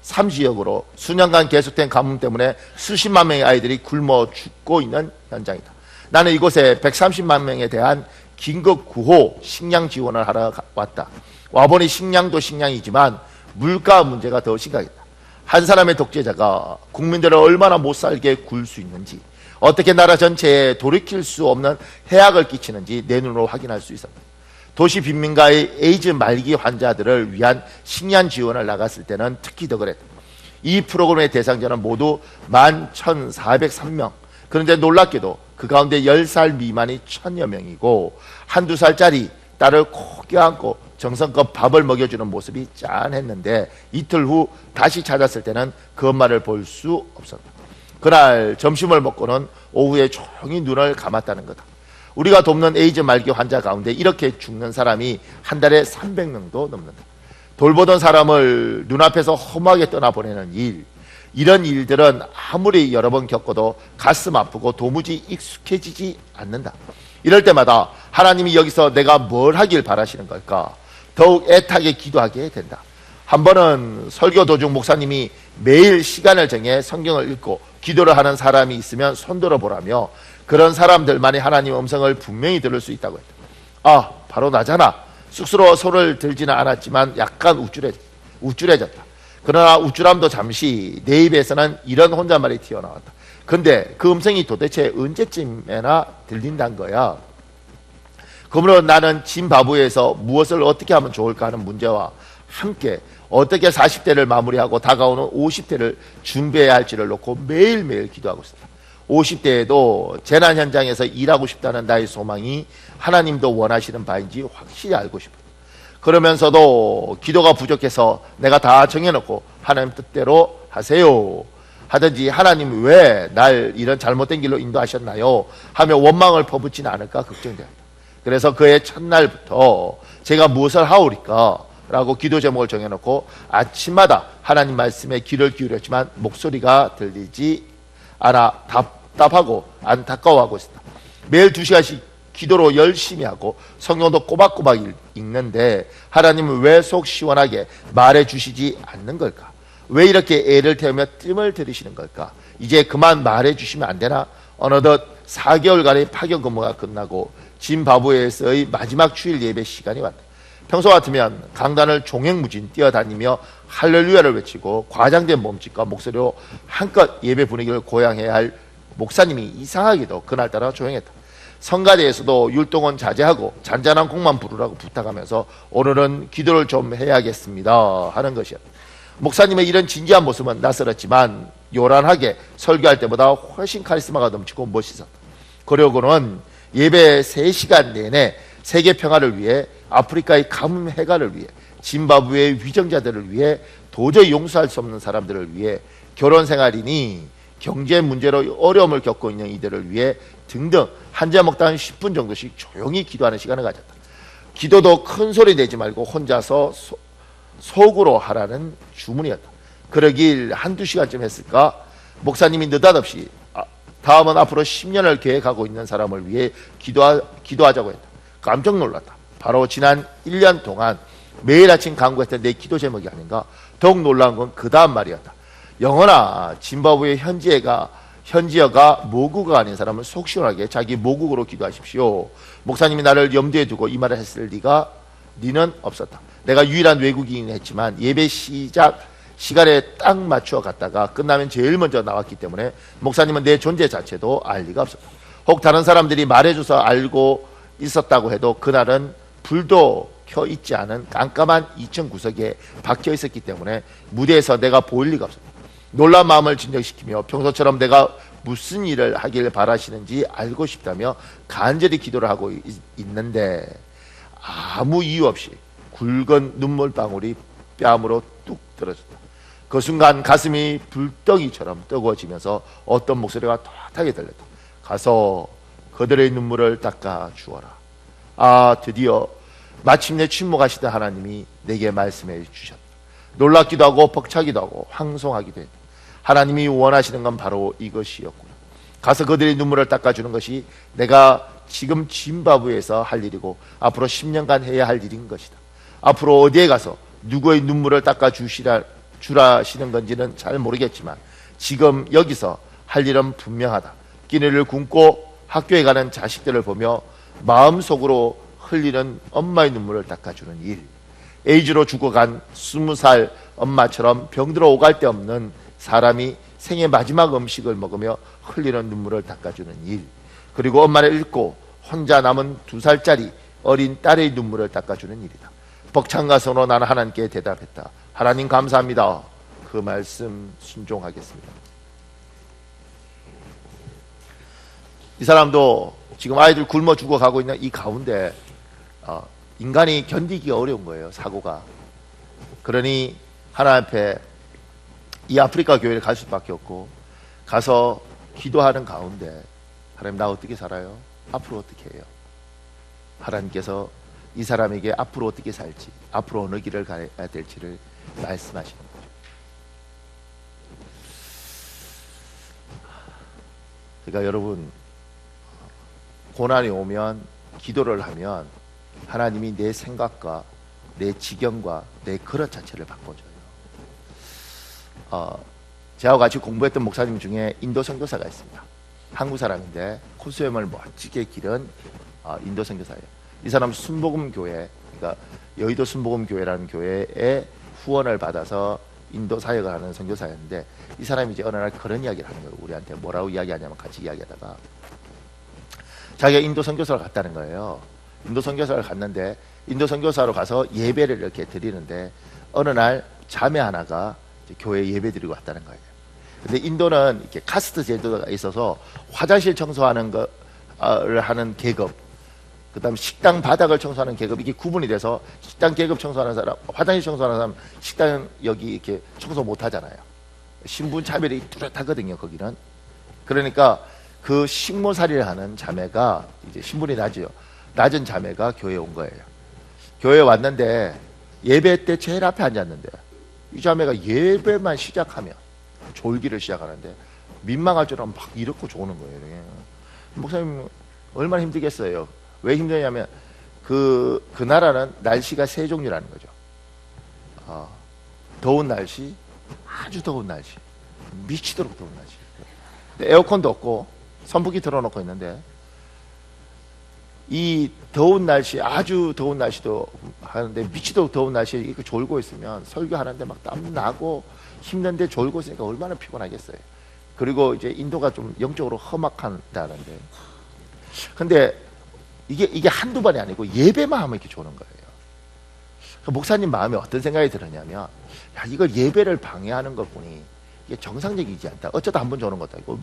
3 지역으로 수년간 계속된 가뭄 때문에 수십만 명의 아이들이 굶어 죽고 있는 현장이다. 나는 이곳에 130만 명에 대한 긴급 구호 식량 지원을 하러 왔다. 와보니 식량도 식량이지만 물가 문제가 더 심각했다. 한 사람의 독재자가 국민들을 얼마나 못 살게 굴 수 있는지, 어떻게 나라 전체에 돌이킬 수 없는 해악을 끼치는지 내 눈으로 확인할 수 있었다. 도시 빈민가의 에이즈 말기 환자들을 위한 식량 지원을 나갔을 때는 특히 더 그랬다. 이 프로그램의 대상자는 모두 11,403명. 그런데 놀랍게도 그 가운데 10살 미만이 1,000여 명이고 한두 살짜리 딸을 꼭 껴안고 정성껏 밥을 먹여주는 모습이 짠했는데 이틀 후 다시 찾았을 때는 그 엄마를 볼 수 없었다. 그날 점심을 먹고는 오후에 조용히 눈을 감았다는 거다. 우리가 돕는 에이즈 말기 환자 가운데 이렇게 죽는 사람이 한 달에 300명도 넘는다. 돌보던 사람을 눈앞에서 험하게 떠나보내는 일, 이런 일들은 아무리 여러 번 겪어도 가슴 아프고 도무지 익숙해지지 않는다. 이럴 때마다 하나님이 여기서 내가 뭘 하길 바라시는 걸까? 더욱 애타게 기도하게 된다. 한 번은 설교 도중 목사님이 매일 시간을 정해 성경을 읽고 기도를 하는 사람이 있으면 손들어 보라며, 그런 사람들만이 하나님의 음성을 분명히 들을 수 있다고 했다. 아, 바로 나잖아. 쑥스러워 손을 들지는 않았지만 약간 우쭐해졌다. 그러나 우쭐함도 잠시 내 입에서는 이런 혼잣말이 튀어나왔다. 근데 그 음성이 도대체 언제쯤에나 들린다는 거야. 그러므로 나는 짐바브웨에서 무엇을 어떻게 하면 좋을까 하는 문제와 함께 어떻게 40대를 마무리하고 다가오는 50대를 준비해야 할지를 놓고 매일매일 기도하고 있었다. 50대에도 재난 현장에서 일하고 싶다는 나의 소망이 하나님도 원하시는 바인지 확실히 알고 싶었다. 그러면서도 기도가 부족해서 내가 다 정해놓고 하나님 뜻대로 하세요 하든지 하나님 왜 날 이런 잘못된 길로 인도하셨나요 하며 원망을 퍼붓지는 않을까 걱정되었다. 그래서 그해 첫날부터 제가 무엇을 하오리까 라고 기도 제목을 정해놓고 아침마다 하나님 말씀에 귀를 기울였지만 목소리가 들리지 않아 답답하고 안타까워하고 있었다. 매일 2시간씩 기도로 열심히 하고 성경도 꼬박꼬박 읽는데 하나님은 왜 속 시원하게 말해 주시지 않는 걸까? 왜 이렇게 애를 태우며 뜸을 들이시는 걸까? 이제 그만 말해 주시면 안 되나? 어느덧 4개월간의 파견 근무가 끝나고 짐바브웨에서의 마지막 주일 예배 시간이 왔다. 평소 같으면 강단을 종횡무진 뛰어다니며 할렐루야를 외치고 과장된 몸짓과 목소리로 한껏 예배 분위기를 고양해야 할 목사님이 이상하게도 그날따라 조용했다. 성가대에서도 율동은 자제하고 잔잔한 곡만 부르라고 부탁하면서 오늘은 기도를 좀 해야겠습니다 하는 것이었다. 목사님의 이런 진지한 모습은 낯설었지만 요란하게 설교할 때보다 훨씬 카리스마가 넘치고 멋있었다. 그러고는 예배 3시간 내내 세계 평화를 위해, 아프리카의 가뭄 해가를 위해, 짐바브웨의 위정자들을 위해, 도저히 용서할 수 없는 사람들을 위해, 결혼 생활이니 경제 문제로 어려움을 겪고 있는 이들을 위해 등등 한 제목당 10분 정도씩 조용히 기도하는 시간을 가졌다. 기도도 큰 소리 내지 말고 혼자서 속으로 하라는 주문이었다. 그러길 한두 시간쯤 했을까? 목사님이 느닷없이 다음은 앞으로 10년을 계획하고 있는 사람을 위해 기도하자고 했다. 깜짝 놀랐다. 바로 지난 1년 동안 매일 아침 강구했던 내 기도 제목이 아닌가? 더욱 놀라운 건 그 다음 말이었다. 영원아, 짐바브웨 현지어가 모국어가 아닌 사람을 속 시원하게 자기 모국어로 기도하십시오. 목사님이 나를 염두에 두고 이 말을 했을 니는 없었다. 내가 유일한 외국인이 했지만 예배 시작 시간에 딱 맞추어 갔다가 끝나면 제일 먼저 나왔기 때문에 목사님은 내 존재 자체도 알 리가 없었다. 혹 다른 사람들이 말해줘서 알고 있었다고 해도 그날은 불도 켜 있지 않은 깜깜한 2층 구석에 박혀 있었기 때문에 무대에서 내가 보일 리가 없었다. 놀란 마음을 진정시키며 평소처럼 내가 무슨 일을 하길 바라시는지 알고 싶다며 간절히 기도를 하고 있는데 아무 이유 없이 굵은 눈물방울이 뺨으로 뚝 떨어졌다. 그 순간 가슴이 불덩이처럼 뜨거워지면서 어떤 목소리가 톡하게 들렸다. 가서 그들의 눈물을 닦아 주어라. 아, 드디어 마침내 침묵하시던 하나님이 내게 말씀해 주셨다. 놀랍기도 하고 벅차기도 하고 황송하기도 했다. 하나님이 원하시는 건 바로 이것이었구나. 가서 그들의 눈물을 닦아주는 것이 내가 지금 짐바브웨에서 할 일이고 앞으로 10년간 해야 할 일인 것이다. 앞으로 어디에 가서 누구의 눈물을 닦아주라시는 건지는 잘 모르겠지만 지금 여기서 할 일은 분명하다. 끼니를 굶고 학교에 가는 자식들을 보며 마음속으로 흘리는 엄마의 눈물을 닦아주는 일, 에이즈로 죽어간 20살 엄마처럼 병들어 오갈 데 없는 사람이 생애 마지막 음식을 먹으며 흘리는 눈물을 닦아주는 일, 그리고 엄마를 잃고 혼자 남은 2살짜리 어린 딸의 눈물을 닦아주는 일이다. 벅찬 가슴으로 나는 하나님께 대답했다. 하나님 감사합니다. 그 말씀 순종하겠습니다. 이 사람도 지금 아이들 굶어 죽어가고 있는 이 가운데 인간이 견디기가 어려운 거예요. 사고가. 그러니 하나님 앞에 이 아프리카 교회를 갈 수밖에 없고 가서 기도하는 가운데 하나님 나 어떻게 살아요? 앞으로 어떻게 해요? 하나님께서 이 사람에게 앞으로 어떻게 살지, 앞으로 어느 길을 가야 될지를 말씀하시는 거죠. 그러니까 여러분, 고난이 오면 기도를 하면 하나님이 내 생각과 내 지경과 내 그릇 자체를 바꿔줘요. 저와 같이 공부했던 목사님 중에 인도 선교사가 있습니다. 한국 사람인데 코스염을 멋지게 기른 인도 선교사예요. 이 사람 순복음교회, 그러니까 여의도 순복음교회라는 교회에 후원을 받아서 인도 사역을 하는 선교사였는데 이 사람이 이제 어느 날 그런 이야기를 하는 거예요. 우리한테 뭐라고 이야기하냐면 같이 이야기하다가 자기가 인도 선교사를 갔다는 거예요. 인도 선교사를 갔는데 인도 선교사로 가서 예배를 이렇게 드리는데 어느 날 자매 하나가 교회에 예배 드리고 왔다는 거예요. 근데 인도는 이렇게 카스트 제도가 있어서 화장실 청소하는 거를 하는 계급, 그 다음에 식당 바닥을 청소하는 계급, 이게 구분이 돼서 식당 계급 청소하는 사람, 화장실 청소하는 사람, 식당 여기 이렇게 청소 못 하잖아요. 신분 차별이 뚜렷하거든요, 거기는. 그러니까 그 식모살이를 하는 자매가 이제 신분이 낮은 자매가 교회에 온 거예요. 교회에 왔는데 예배 때 제일 앞에 앉았는데 이 자매가 예배만 시작하면 졸기를 시작하는데 민망할 줄 알면 막 이렇게 조는 거예요. 목사님 얼마나 힘들겠어요. 왜 힘드냐면 그 나라는 날씨가 세 종류라는 거죠. 더운 날씨, 아주 더운 날씨, 미치도록 더운 날씨. 에어컨도 없고 선풍기 틀어놓고 있는데 이 더운 날씨, 아주 더운 날씨도 하는데 미치도록 더운 날씨에 이렇게 졸고 있으면 설교하는데 막 땀 나고 힘든데 졸고 있으니까 얼마나 피곤하겠어요. 그리고 이제 인도가 좀 영적으로 험악한다는데, 근데 이게 한두 번이 아니고 예배만 하면 이렇게 조는 거예요. 목사님 마음에 어떤 생각이 들었냐면, 야, 이걸 예배를 방해하는 것 보니 이게 정상적이지 않다. 어쩌다 한 번 조는 것도 아니고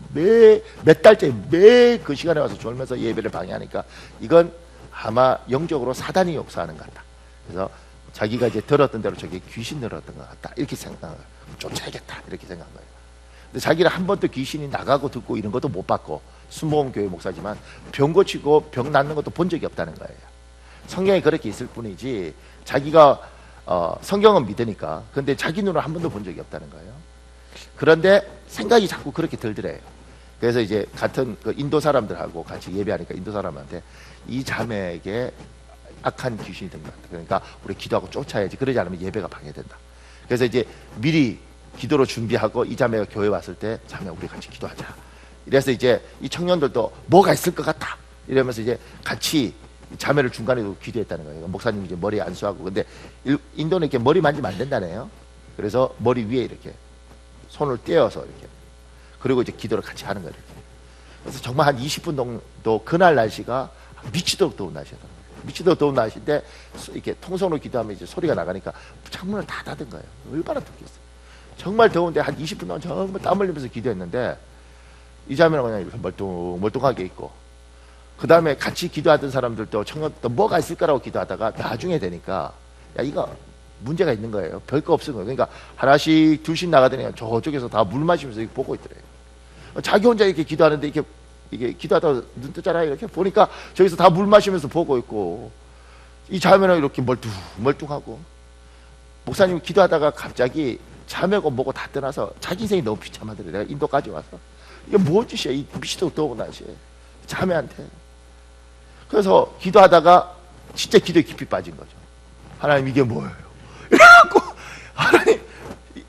몇 달째 매 그 시간에 와서 졸면서 예배를 방해하니까 이건 아마 영적으로 사단이 역사하는 것 같다. 그래서 자기가 이제 들었던 대로 저게 귀신 들었던 것 같다, 이렇게 생각을 쫓아야겠다, 이렇게 생각한 거예요. 근데 자기는 한 번도 귀신이 나가고 듣고 이런 것도 못 봤고, 순복음교회 목사지만 병 고치고 병 낫는 것도 본 적이 없다는 거예요. 성경에 그렇게 있을 뿐이지 자기가 성경은 믿으니까, 근데 자기 눈으로 한 번도 본 적이 없다는 거예요. 그런데 생각이 자꾸 그렇게 들더래요. 그래서 이제 같은 그 인도 사람들하고 같이 예배하니까 인도 사람한테 이 자매에게 악한 귀신이 든 것 같다. 그러니까 우리 기도하고 쫓아야지, 그러지 않으면 예배가 방해된다. 그래서 이제 미리 기도로 준비하고 이 자매가 교회 왔을 때, 자매 우리 같이 기도하자. 이래서 이제 이 청년들도 뭐가 있을 것 같다 이러면서 이제 같이 자매를 중간에 두고 기도했다는 거예요. 목사님이 이제 머리에 안수하고, 근데 인도는 이렇게 머리 만지면 안 된다네요. 그래서 머리 위에 이렇게 손을 떼어서 이렇게, 그리고 이제 기도를 같이 하는 거예요. 이렇게. 그래서 정말 한 20분 정도, 그날 날씨가 미치도록 더운 날씨였어요. 미치도록 더운 날씨인데 이렇게 통성으로 기도하면 이제 소리가 나가니까 창문을 다 닫은 거예요. 얼마나 덥겠어요. 정말 더운데 한 20분 동안 정말 땀 흘리면서 기도했는데, 이 자매는 그냥 이렇게 멀뚱하게 있고, 그 다음에 같이 기도하던 사람들도 청년도 뭐가 있을까라고 기도하다가 나중에 되니까, 야, 이거 문제가 있는 거예요. 별거 없은 거예요. 그러니까 하나씩 둘씩 나가더니 저쪽에서 다 물 마시면서 이렇게 보고 있더래요. 자기 혼자 이렇게 기도하는데 이게 기도하다가 눈 뜨잖아요. 이렇게 보니까 저기서 다 물 마시면서 보고 있고, 이 자매는 이렇게 멀뚱하고, 목사님이 기도하다가 갑자기 자매고 뭐고 다 떠나서 자기 인생이 너무 비참하더래. 내가 인도까지 와서 이게 뭔 짓이야, 이 미치도록 더운 날씨에 자매한테. 그래서 기도하다가 진짜 기도에 깊이 빠진 거죠. 하나님 이게 뭐예요? 이래갖고 하나님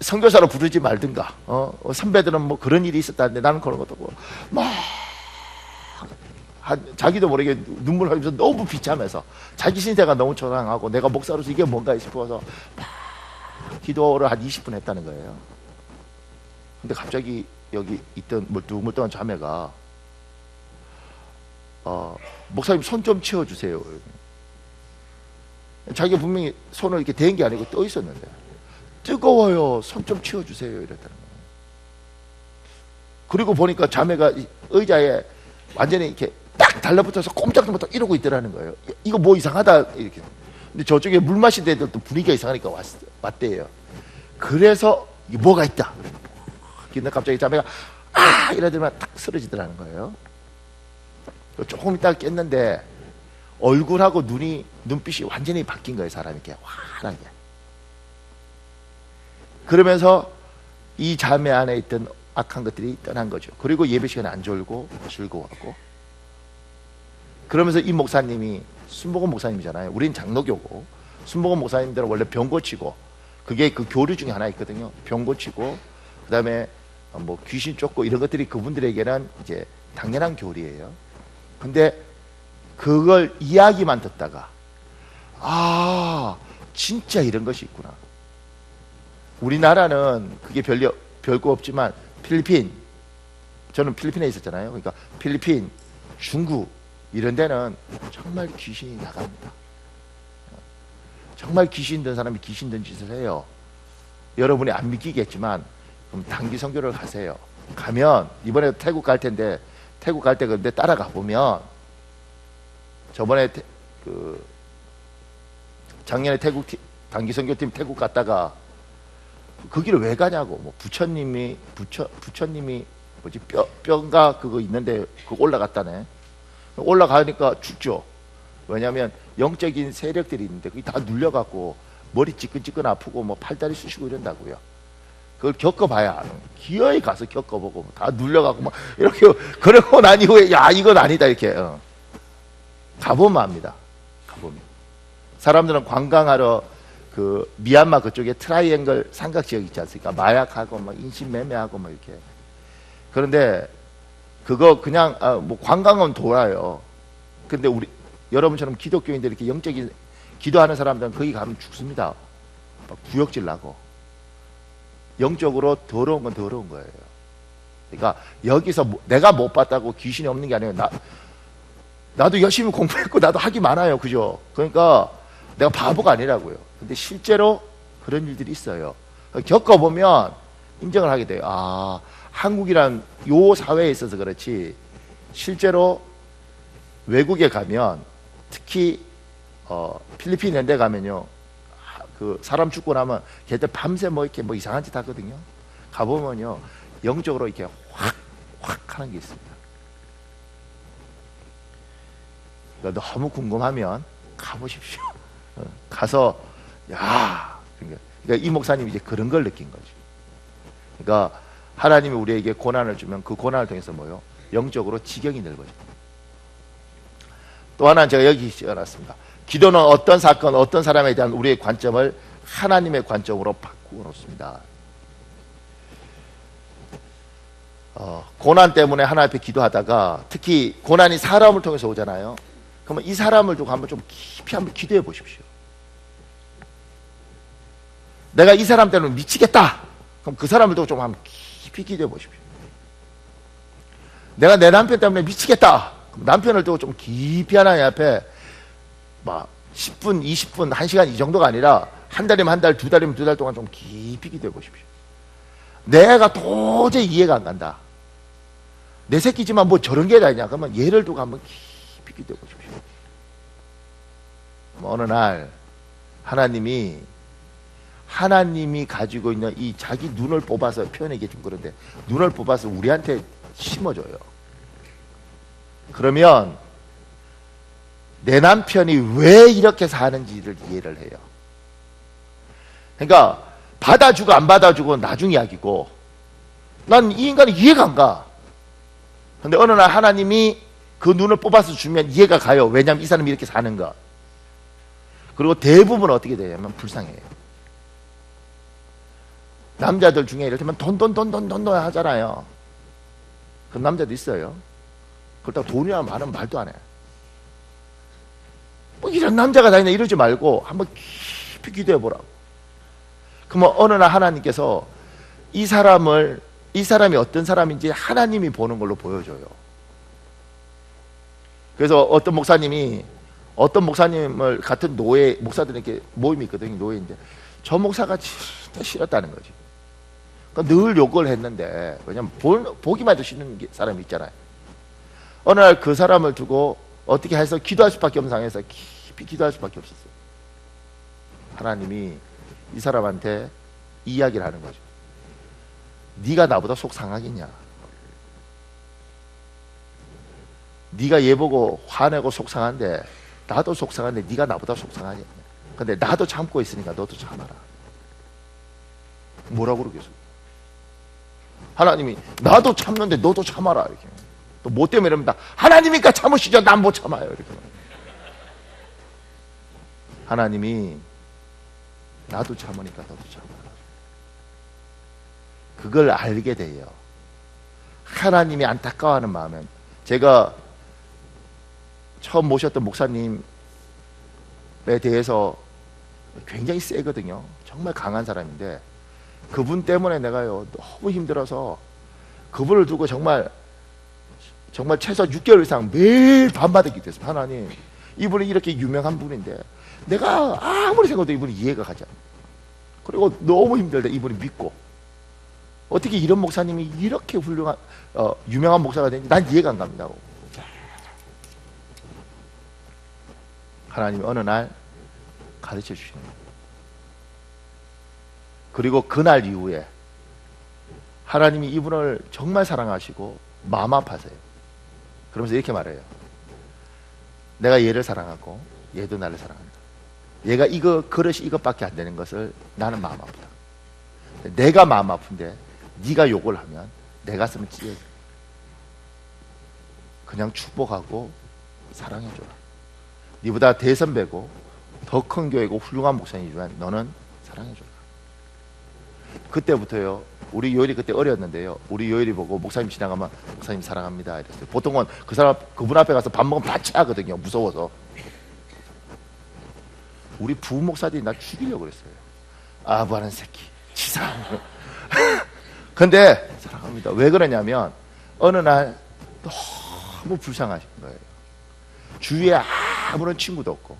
선교사로 부르지 말든가, 선배들은 뭐 그런 일이 있었다는데 나는 그런 것도 없고, 막 자기도 모르게 눈물 흘리면서 너무 비참해서 자기 신세가 너무 초라하고 내가 목사로서 이게 뭔가 싶어서 막 기도를 한 20분 했다는 거예요. 근데 갑자기 여기 있던 멀뚱멀뚱한 자매가 목사님 손 좀 치워주세요. 자기가 분명히 손을 이렇게 댄 게 아니고 떠 있었는데, 뜨거워요, 손 좀 치워주세요, 이랬다는 거예요. 그리고 보니까 자매가 의자에 완전히 이렇게 딱 달라붙어서 꼼짝도 이러고 있더라는 거예요. 이거 뭐 이상하다 이렇게. 근데 저쪽에 물 마신 데도 분위기가 이상하니까 왔대요. 그래서 이게 뭐가 있다. 근데 갑자기 자매가 이러더니만 딱 쓰러지더라는 거예요. 조금 있다가 깼는데 얼굴하고 눈빛이 완전히 바뀐 거예요. 사람이 이렇게 환하게. 그러면서 이 자매 안에 있던 악한 것들이 떠난 거죠. 그리고 예배 시간에 안 졸고 즐거워하고. 그러면서 이 목사님이 순복음 목사님이잖아요. 우린 장로교고, 순복음 목사님들은 원래 병 고치고, 그게 그 교류 중에 하나 있거든요. 병 고치고, 그 다음에 뭐 귀신 쫓고 이런 것들이 그분들에게는 이제 당연한 교리예요. 근데 그걸 이야기만 듣다가, 진짜 이런 것이 있구나. 우리나라는 그게 별거 없지만 필리핀, 저는 필리핀에 있었잖아요. 그러니까 필리핀, 중국 이런 데는 정말 귀신이 나갑니다. 정말 귀신 든 사람이 귀신 든 짓을 해요. 여러분이 안 믿기겠지만 그럼 단기 선교를 가세요. 가면 이번에 태국 갈 텐데, 태국 갈 때 근데 따라가 보면, 저번에 작년에 태국 단기 선교팀 태국 갔다가 그 길을 왜 가냐고, 뭐 부처님이 뭐지 뼈가 그거 있는데 그거 올라갔다네. 올라가니까 죽죠. 왜냐하면 영적인 세력들이 있는데 그게 다 눌려갖고 머리 찌끈찌끈 아프고 뭐 팔다리 쑤시고 이런다고요. 그걸 겪어봐야, 기어이 가서 겪어보고 다 눌려갖고 막 이렇게 그러고 난 이후에 야 이건 아니다 이렇게 가보면 압니다. 가보면 사람들은 관광하러 그 미얀마 그쪽에 트라이앵글 삼각 지역 있지 않습니까? 마약하고 뭐 인신매매하고 뭐 이렇게. 그런데 그거 그냥 뭐 관광은 돌아요. 근데 우리 여러분처럼 기독교인들 이렇게 영적인 기도하는 사람들은 거기 가면 죽습니다. 막 구역질 나고. 영적으로 더러운 건 더러운 거예요. 그러니까 여기서 내가 못 봤다고 귀신이 없는 게 아니에요. 나도 열심히 공부했고 나도 학이 많아요. 그죠? 그러니까 내가 바보가 아니라고요. 근데 실제로 그런 일들이 있어요. 겪어보면 인정을 하게 돼요. 아, 한국이란 요 사회에 있어서 그렇지 실제로 외국에 가면 특히 필리핀 이런 데 가면요, 그 사람 죽고 나면 걔들 밤새 뭐 이렇게 뭐 이상한 짓 하거든요. 가보면요 영적으로 이렇게 확 하는 게 있습니다. 그러니까 너무 궁금하면 가보십시오. 가서 그러니까 이 목사님이 이제 그런 걸 느낀 거죠. 그러니까 하나님이 우리에게 고난을 주면 그 고난을 통해서 뭐요? 영적으로 지경이 넓어집니다. 또 하나는 제가 여기 적어놨습니다. 기도는 어떤 사건, 어떤 사람에 대한 우리의 관점을 하나님의 관점으로 바꾸어 놓습니다. 고난 때문에 하나님 앞에 기도하다가 특히 고난이 사람을 통해서 오잖아요. 그러면 이 사람을 두고 한번 좀 깊이 한번 기도해 보십시오. 내가 이 사람 때문에 미치겠다. 그럼 그 사람을 두고 좀 한번 깊이 기도해 보십시오. 내가 내 남편 때문에 미치겠다. 그럼 남편을 두고 좀 깊이 하나님 앞에 막 10분, 20분, 1시간 이 정도가 아니라 한 달이면 한 달, 두 달이면 두 달 동안 좀 깊이 기도해 보십시오. 내가 도저히 이해가 안 간다. 내 새끼지만 뭐 저런 게 다 있냐. 그러면 얘를 두고 한번 깊이 기도해 보십시오. 어느 날 하나님이 가지고 있는 이 자기 눈을 뽑아서 표현하기 좀 그런데 눈을 뽑아서 우리한테 심어줘요. 그러면 내 남편이 왜 이렇게 사는지를 이해를 해요. 그러니까 받아주고 안 받아주고 나중 이야기고 난 이 인간이 이해가 안 가. 근데 어느 날 하나님이 그 눈을 뽑아서 주면 이해가 가요. 왜냐하면 이 사람이 이렇게 사는가. 그리고 대부분 어떻게 되냐면 불쌍해요. 남자들 중에 이를테면 돈 하잖아요. 그런 남자도 있어요. 그렇다고 돈이나 많으면 말도 안 해. 뭐 이런 남자가 다 있네 이러지 말고 한번 깊이 기도해 보라고. 그러면 어느 날 하나님께서 이 사람이 어떤 사람인지 하나님이 보는 걸로 보여줘요. 그래서 어떤 목사님을 같은 목사들에게 모임이 있거든요. 노예인데 저 목사가 진짜 싫었다는 거지. 그러니까 늘 욕을 했는데 왜냐면 보기만 해도 싫은 사람이 있잖아요. 어느 날 그 사람을 두고 어떻게 해서 기도할 수밖에 없는 상황에서 깊이 기도할 수밖에 없었어요. 하나님이 이 사람한테 이야기를 하는 거죠. 네가 나보다 속 상하겠냐? 네가 얘 보고 화내고 속상한데 나도 속상한데 네가 나보다 속상하겠냐? 근데 나도 참고 있으니까 너도 참아라. 뭐라고 그러겠어요? 하나님이 나도 참는데 너도 참아라 이렇게. 또 뭐 때문에 이럽니다. 하나님이니까 참으시죠. 난 못 참아요 이렇게. 하나님이 나도 참으니까 너도 참아라. 그걸 알게 돼요. 하나님이 안타까워하는 마음에 제가 처음 모셨던 목사님에 대해서 굉장히 세거든요. 정말 강한 사람인데 그분 때문에 내가요 너무 힘들어서 그분을 두고 정말 최소 6개월 이상 매일 밤마다 기도했어요. 하나님, 이분이 이렇게 유명한 분인데 내가 아무리 생각해도 이분이 이해가 가지 않아. 그리고 너무 힘들다. 이분이 믿고 어떻게 이런 목사님이 이렇게 훌륭한 유명한 목사가 되는지 난 이해가 안 갑니다. 하나님이 어느 날 가르쳐 주시는 거예요. 그리고 그날 이후에 하나님이 이분을 정말 사랑하시고 마음 아파서요. 그러면서 이렇게 말해요. 내가 얘를 사랑하고 얘도 나를 사랑한다. 얘가 그릇이 이것밖에 안 되는 것을 나는 마음 아프다. 내가 마음 아픈데 네가 욕을 하면 내 가슴은 찢어져. 그냥 축복하고 사랑해줘라. 네보다 대선배고 더 큰 교회고 훌륭한 목사님이지만 너는 사랑해줘라. 그때부터요. 우리 요일이 그때 어렸는데요. 우리 요일이 보고 목사님 지나가면 목사님 사랑합니다 이랬어요. 보통은 그분 앞에 가서 밥 먹으면 반치하거든요. 무서워서. 우리 부목사들이 나 죽이려고 그랬어요. 아, 뭐하는 새끼. 치사한. 근데 사랑합니다. 왜 그러냐면 어느 날 너무 불쌍하신 거예요. 주위에 아무런 친구도 없고,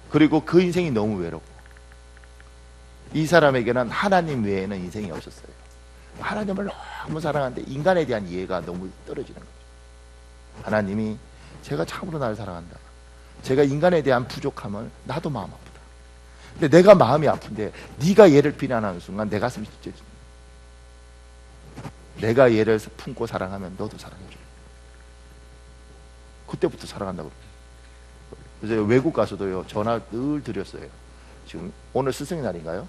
그리고 그 인생이 너무 외롭고, 이 사람에게는 하나님 외에는 인생이 없었어요. 하나님을 너무 사랑하는데 인간에 대한 이해가 너무 떨어지는 거죠. 하나님이 제가 참으로 나를 사랑한다. 제가 인간에 대한 부족함을 나도 마음 아프다. 근데 내가 마음이 아픈데 네가 얘를 비난하는 순간 내 가슴이 찢어집니다. 내가 얘를 품고 사랑하면 너도 사랑해줘. 그때부터 사랑한다고 그래요. 그래서 외국 가서도요, 전화 늘 드렸어요. 지금 오늘 스승의 날인가요?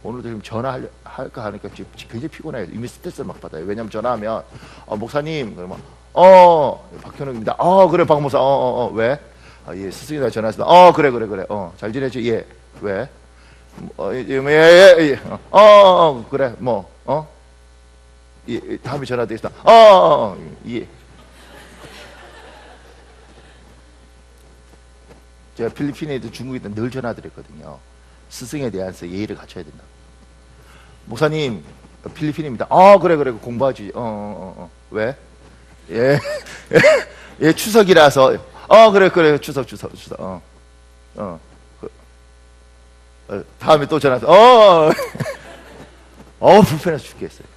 오늘도 지금 전화할까 하니까 지금 굉장히 피곤해요. 이미 스트레스를 막 받아요. 왜냐면 전화하면 목사님 그러면 박현욱입니다. 그래 박 목사. 왜? 예, 스승의 날 전화했습니다. 그래 잘 지내지? 예. 왜? 예. 그래 뭐 예, 다음에 전화드리겠습니다. 예. 제가 필리핀에 있든 중국에 있든 늘 전화드렸거든요. 스승에 대해서 예의를 갖춰야 된다. 목사님 필리핀입니다. 그래 공부하지. 왜? 예. 예, 추석이라서. 그래 추석. 다음에 또 전화해서 불편해서 죽겠어요.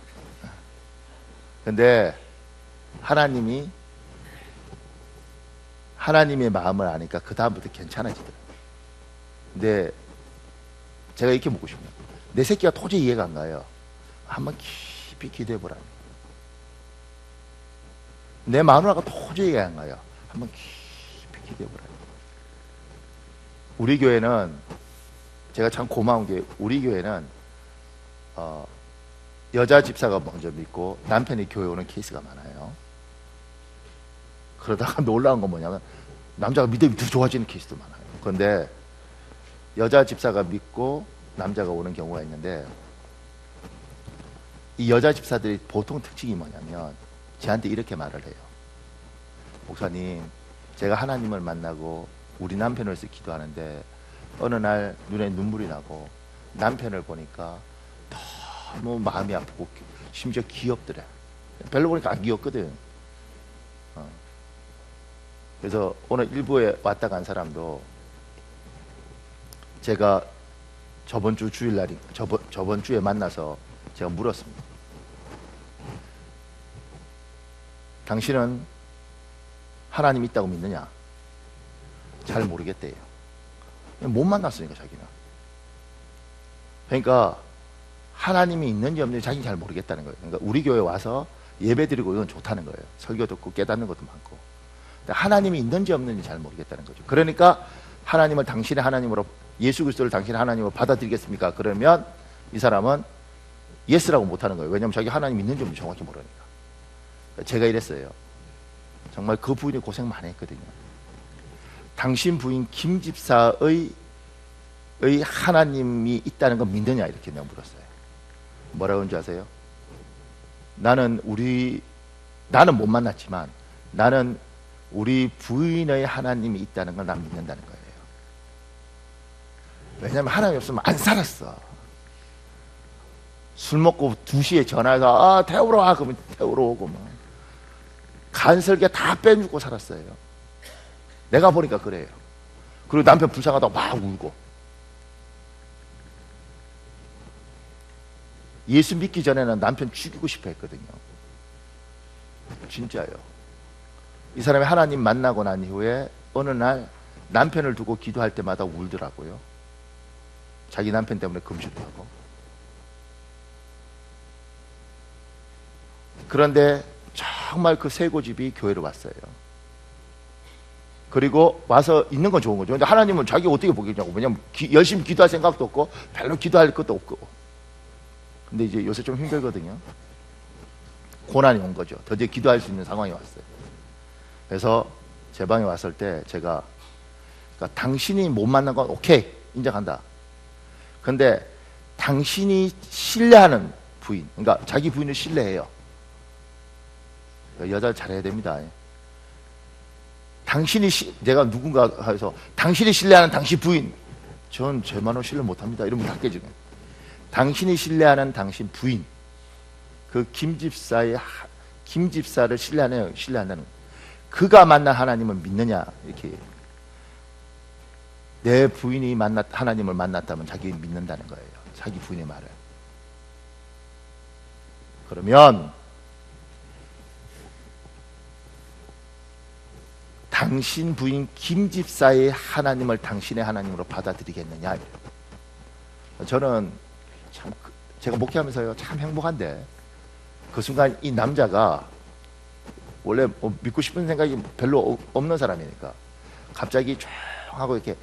근데 하나님의 마음을 아니까 그 다음부터 괜찮아지더라고요. 근데 제가 이렇게 묻고 싶어요. 내 새끼가 도저히 이해가 안 가요. 한번 깊이 기도해보라니. 내 마누라가 도저히 이해가 안 가요. 한번 깊이 기도해보라니. 우리 교회는 제가 참 고마운 게, 우리 교회는 여자 집사가 먼저 믿고 남편이 교회 오는 케이스가 많아요. 그러다가 놀라운 건 뭐냐면 남자가 믿음이 더 좋아지는 케이스도 많아요. 그런데 여자 집사가 믿고 남자가 오는 경우가 있는데, 이 여자 집사들이 보통 특징이 뭐냐면 저한테 이렇게 말을 해요. 목사님, 제가 하나님을 만나고 우리 남편을 위해서 기도하는데 어느 날 눈에 눈물이 나고 남편을 보니까 너무 마음이 아프고 심지어 귀엽더래. 별로 보니까 안 귀엽거든. 그래서 오늘 일부에 왔다 간 사람도 제가 저번 주 주일날이 저번 주에 만나서 제가 물었습니다. 당신은 하나님 있다고 믿느냐? 잘 모르겠대요. 못 만났으니까 자기는. 그러니까 하나님이 있는지 없는지 자기는 잘 모르겠다는 거예요. 그러니까 우리 교회 와서 예배 드리고 이건 좋다는 거예요. 설교 듣고 깨닫는 것도 많고. 하나님이 있는지 없는지 잘 모르겠다는 거죠. 그러니까 하나님을 당신의 하나님으로, 예수 그리스도를 당신의 하나님으로 받아들이겠습니까? 그러면 이 사람은 예스라고 못하는 거예요. 왜냐하면 자기 하나님 있는지 없는지 정확히 모르니까. 제가 이랬어요. 정말 그 부인이 고생 많이 했거든요. 당신 부인 김 집사의 하나님이 있다는 건 믿느냐? 이렇게 내가 물었어요. 뭐라고 하는지 아세요? 나는 못 만났지만 나는 우리 부인의 하나님이 있다는 걸 난 믿는다는 거예요. 왜냐하면 하나님이 없으면 안 살았어. 술 먹고 2시에 전화해서 태우러 와. 그러면 태우러 오고 뭐. 간설계 다 빼주고 살았어요. 내가 보니까 그래요. 그리고 남편 불쌍하다고 막 울고. 예수 믿기 전에는 남편 죽이고 싶어 했거든요. 진짜요. 이 사람이 하나님 만나고 난 이후에 어느 날 남편을 두고 기도할 때마다 울더라고요. 자기 남편 때문에 금식도 하고. 그런데 정말 그 세 고집이 교회로 왔어요. 그리고 와서 있는 건 좋은 거죠. 근데 하나님은 자기가 어떻게 보겠냐고. 왜냐면 열심히 기도할 생각도 없고 별로 기도할 것도 없고. 근데 이제 요새 좀 힘들거든요. 고난이 온 거죠. 도저히 기도할 수 있는 상황이 왔어요. 그래서 제 방에 왔을 때 제가 그러니까 당신이 못 만난 건 오케이, 인정한다. 근데 당신이 신뢰하는 부인, 그러니까 자기 부인을 신뢰해요. 여자 잘해야 됩니다. 내가 누군가 해서 당신이 신뢰하는 당신 부인, 전 쟤만은 신뢰 못합니다. 이러면 다 깨지는 거예요. 당신이 신뢰하는 당신 부인, 그 김집사를 신뢰한다는 그가 만난 하나님을 믿느냐, 이렇게. 내 부인이 하나님을 만났다면 자기 믿는다는 거예요. 자기 부인의 말을. 그러면 당신 부인 김집사의 하나님을 당신의 하나님으로 받아들이겠느냐. 저는 참, 제가 목회하면서요, 참 행복한데, 그 순간 이 남자가 원래 믿고 싶은 생각이 별로 없는 사람이니까 갑자기 쫙 하고 이렇게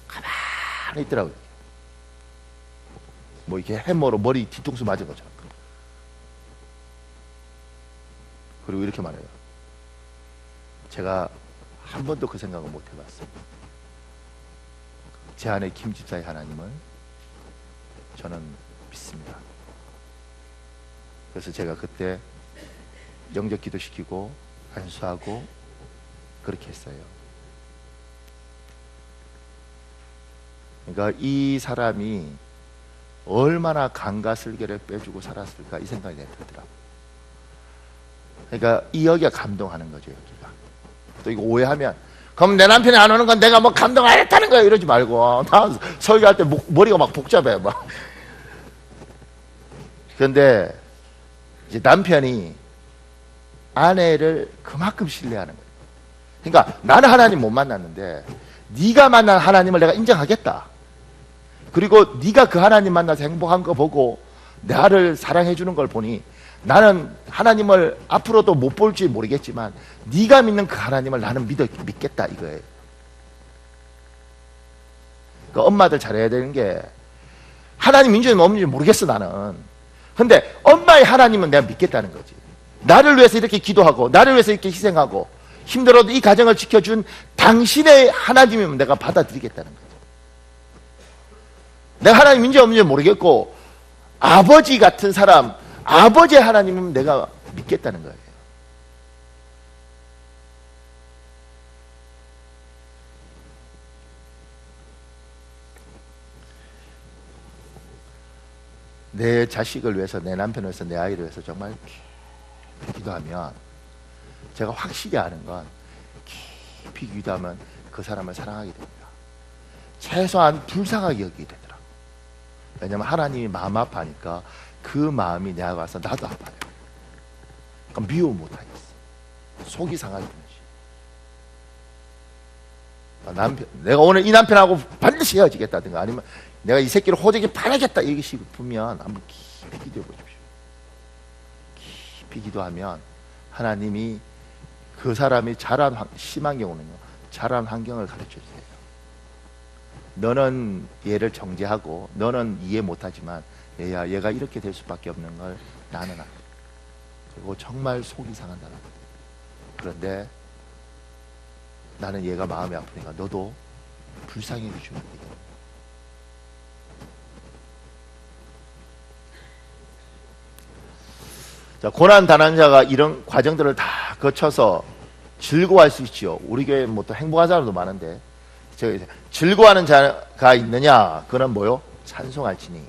가만히 있더라고요. 뭐 이렇게 해머로 머리 뒤통수 맞은 것처럼. 그리고 이렇게 말해요. 제가 한 번도 그 생각을 못 해봤어요. 제 안에 김집사의 하나님을 저는 믿습니다. 그래서 제가 그때 영접 기도시키고 안수하고 그렇게 했어요. 그러니까 이 사람이 얼마나 강가슬개를 빼주고 살았을까, 이 생각이 들더라고요. 그러니까 이 여기가 감동하는 거죠. 여기가 또 이거 오해하면, 그럼 내 남편이 안 오는 건 내가 뭐 감동 안 했다는 거야, 이러지 말고. 나 설교할 때 머리가 막 복잡해 막. 그런데 이제 남편이 아내를 그만큼 신뢰하는 거예요. 그러니까 나는 하나님 못 만났는데 네가 만난 하나님을 내가 인정하겠다. 그리고 네가 그 하나님 만나서 행복한 거 보고 나를 사랑해 주는 걸 보니 나는 하나님을 앞으로도 못 볼지 모르겠지만 네가 믿는 그 하나님을 나는 믿겠다, 이거예요. 그 엄마들 잘해야 되는 게, 하나님 인지 없는지 모르겠어 나는. 근데 엄마의 하나님은 내가 믿겠다는 거지. 나를 위해서 이렇게 기도하고 나를 위해서 이렇게 희생하고 힘들어도 이 가정을 지켜준 당신의 하나님이면 내가 받아들이겠다는 거죠. 내가 하나님 인지 없는지 모르겠고 아버지 같은 사람, 아버지의 하나님이면 내가 믿겠다는 거예요. 내 자식을 위해서, 내 남편을 위해서, 내 아이를 위해서 정말 기도하면, 제가 확실히 아는 건 깊이 기도하면 그 사람을 사랑하게 됩니다. 최소한 불쌍하게 여기게 되더라고요. 왜냐하면 하나님이 마음 아파하니까 그 마음이 내가 와서 나도 아파요. 그러니까 미워 못하겠어. 속이 상하게 되지. 내가 오늘 이 남편하고 반드시 헤어지겠다든가, 아니면 내가 이 새끼를 호적에 팔아야겠다, 이게 싶으면 한번 깊이 기도해 보십시오. 깊이 기도하면 하나님이 그 사람이 심한 경우는요, 자란 환경을 가르쳐 주세요. 너는 얘를 정죄하고 너는 이해 못하지만 얘가 이렇게 될 수밖에 없는 걸 나는 알아. 그리고 정말 속이 상한다는 거예요. 그런데 나는 얘가 마음이 아프니까 너도 불쌍히 해주면 돼요. 자, 고난당한 자가 이런 과정들을 다 거쳐서 즐거워할 수 있죠. 우리 교회에 뭐 또 행복한 사람도 많은데, 즐거워하는 자가 있느냐? 그는 뭐요? 찬송할지니.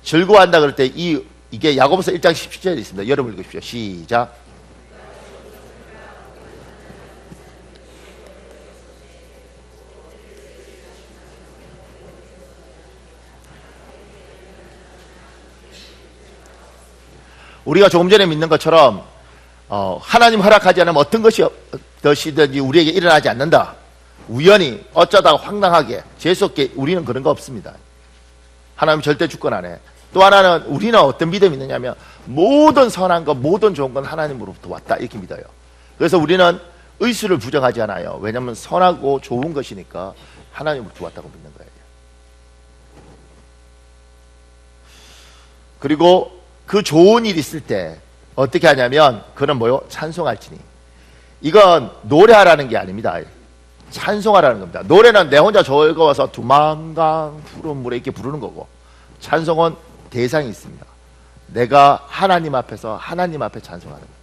즐거워한다 그럴 때 이게 야고보서 1장 17절에 있습니다. 여러분 읽으십시오. 시작. 우리가 조금 전에 믿는 것처럼 하나님 허락하지 않으면 어떤 것이든지 우리에게 일어나지 않는다. 우연히 어쩌다가 황당하게 재수없게, 우리는 그런 거 없습니다. 하나님 절대 주권 안 해. 또 하나는 우리는 어떤 믿음이 있느냐면 모든 선한 것, 모든 좋은 건 하나님으로부터 왔다, 이렇게 믿어요. 그래서 우리는 의수를 부정하지 않아요. 왜냐하면 선하고 좋은 것이니까 하나님으로부터 왔다고 믿는 거예요. 그리고 그 좋은 일이 있을 때 어떻게 하냐면 그는 뭐요? 찬송할지니. 이건 노래하라는 게 아닙니다. 찬송하라는 겁니다. 노래는 내 혼자 즐거워서 두만강 푸른 물에 이렇게 부르는 거고, 찬송은 대상이 있습니다. 내가 하나님 앞에서 하나님 앞에 찬송하는 거예요.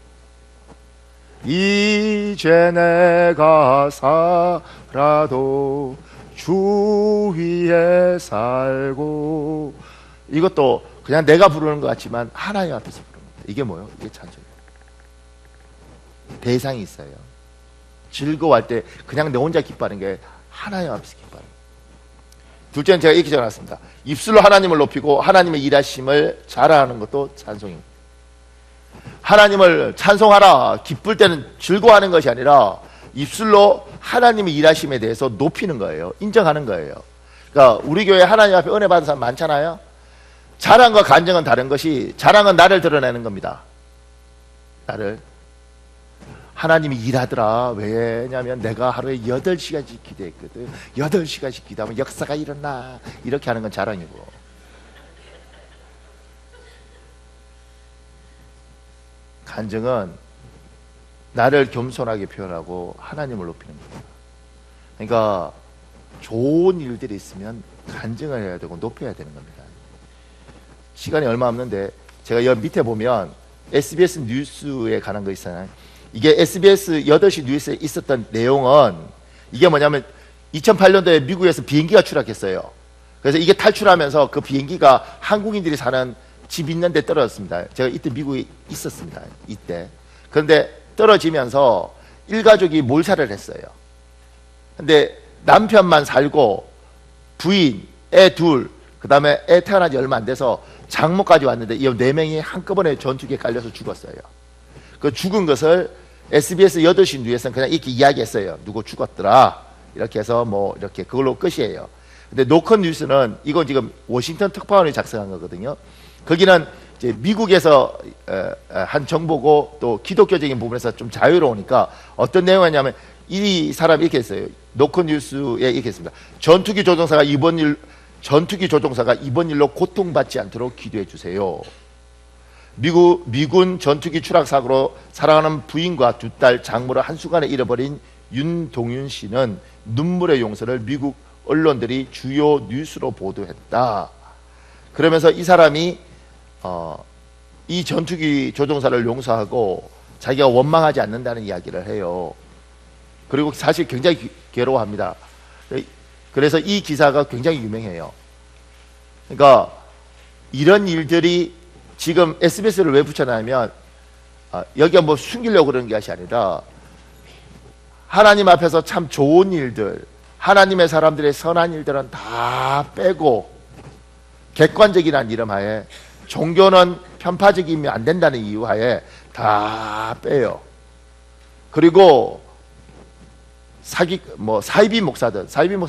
이제 내가 살아도 주 위에 살고, 이것도 그냥 내가 부르는 것 같지만 하나님 앞에서 부르는 겁니다. 이게 뭐예요? 이게 찬송이에요. 대상이 있어요. 즐거워할 때 그냥 내 혼자 기뻐하는 게 하나님 앞에서 기뻐하는 거예요. 둘째는 제가 이렇게 적어놨습니다. 입술로 하나님을 높이고 하나님의 일하심을 자랑하는 것도 찬송입니다. 하나님을 찬송하라, 기쁠 때는 즐거워하는 것이 아니라 입술로 하나님의 일하심에 대해서 높이는 거예요. 인정하는 거예요. 그러니까 우리 교회 하나님 앞에 은혜 받은 사람 많잖아요. 자랑과 간증은 다른 것이, 자랑은 나를 드러내는 겁니다. 나를. 하나님이 일하더라. 왜냐면 내가 하루에 8시간씩 기도했거든. 8시간씩 기도하면 역사가 일어나. 이렇게 하는 건 자랑이고, 간증은 나를 겸손하게 표현하고 하나님을 높이는 겁니다. 그러니까 좋은 일들이 있으면 간증을 해야 되고 높여야 되는 겁니다. 시간이 얼마 없는데 제가 여기 밑에 보면 SBS 뉴스에 관한 거 있잖아요. 이게 SBS 8시 뉴스에 있었던 내용은, 이게 뭐냐면 2008년도에 미국에서 비행기가 추락했어요. 그래서 이게 탈출하면서 그 비행기가 한국인들이 사는 집 있는 데 떨어졌습니다. 제가 이때 미국에 있었습니다. 이때. 그런데 떨어지면서 일가족이 몰살을 했어요. 근데 남편만 살고 부인, 애 둘, 그 다음에 애 태어난 지 얼마 안 돼서 장모까지 왔는데 이 4명이 한꺼번에 전투기에 깔려서 죽었어요. 그 죽은 것을 SBS 8시 뉴스에서는 그냥 이렇게 이야기했어요. 누구 죽었더라. 이렇게 해서 뭐 이렇게 그걸로 끝이에요. 근데 노컷 뉴스는, 이건 지금 워싱턴 특파원이 작성한 거거든요. 거기는 이제 미국에서 한 정보고 또 기독교적인 부분에서 좀 자유로우니까 어떤 내용이냐면, 이 사람이 이렇게 했어요. 노컷 뉴스에 이렇게 했습니다. 전투기 조종사가 이번 일로 고통받지 않도록 기도해 주세요. 미군 전투기 추락 사고로 사랑하는 부인과 2딸, 장모를 한순간에 잃어버린 윤동윤 씨는 눈물의 용서를 미국 언론들이 주요 뉴스로 보도했다. 그러면서 이 사람이 이 전투기 조종사를 용서하고 자기가 원망하지 않는다는 이야기를 해요. 그리고 사실 굉장히 괴로워합니다. 그래서 이 기사가 굉장히 유명해요. 그러니까 이런 일들이 지금 SBS를 왜 붙여놨냐면, 여기가 뭐 숨기려고 그러는 것이 아니라 하나님 앞에서 참 좋은 일들, 하나님의 사람들의 선한 일들은 다 빼고 객관적이라는 이름 하에, 종교는 편파적이면 안 된다는 이유 하에 다 빼요. 그리고 사이비 목사는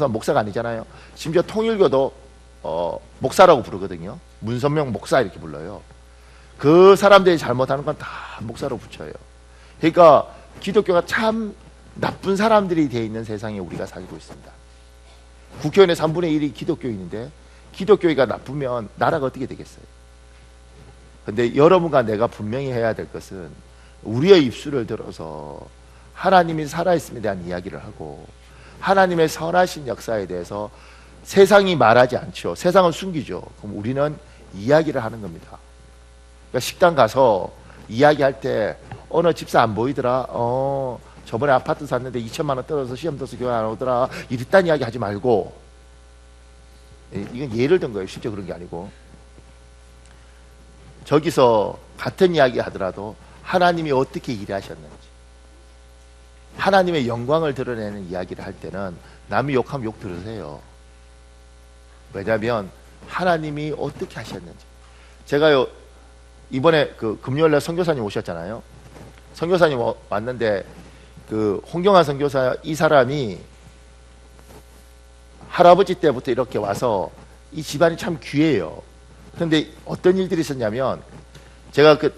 목사가 아니잖아요. 심지어 통일교도 목사라고 부르거든요. 문선명 목사 이렇게 불러요. 그 사람들이 잘못하는 건 다 목사로 붙여요. 그러니까 기독교가 참 나쁜 사람들이 되어 있는 세상에 우리가 살고 있습니다. 국회의원의 3분의 1이 기독교인인데 기독교가 나쁘면 나라가 어떻게 되겠어요? 근데 여러분과 내가 분명히 해야 될 것은, 우리의 입술을 들어서 하나님이 살아있음에 대한 이야기를 하고 하나님의 선하신 역사에 대해서 세상이 말하지 않죠. 세상은 숨기죠. 그럼 우리는 이야기를 하는 겁니다. 그러니까 식당 가서 이야기할 때 어느 집사 안 보이더라. 저번에 아파트 샀는데 2천만 원 떨어져서 시험 떠서 교회 안 오더라. 이랬단 이야기 하지 말고, 이건 예를 든 거예요. 실제 그런 게 아니고, 저기서 같은 이야기 하더라도 하나님이 어떻게 일하셨는지, 하나님의 영광을 드러내는 이야기를 할 때는 남이 욕하면 욕 들으세요. 왜냐하면 하나님이 어떻게 하셨는지. 제가요, 이번에 그 금요일날 선교사님 오셨잖아요. 선교사님 왔는데 그 홍경환 선교사, 이 사람이 할아버지 때부터 이렇게 와서 이 집안이 참 귀해요. 그런데 어떤 일들이 있었냐면, 제가 그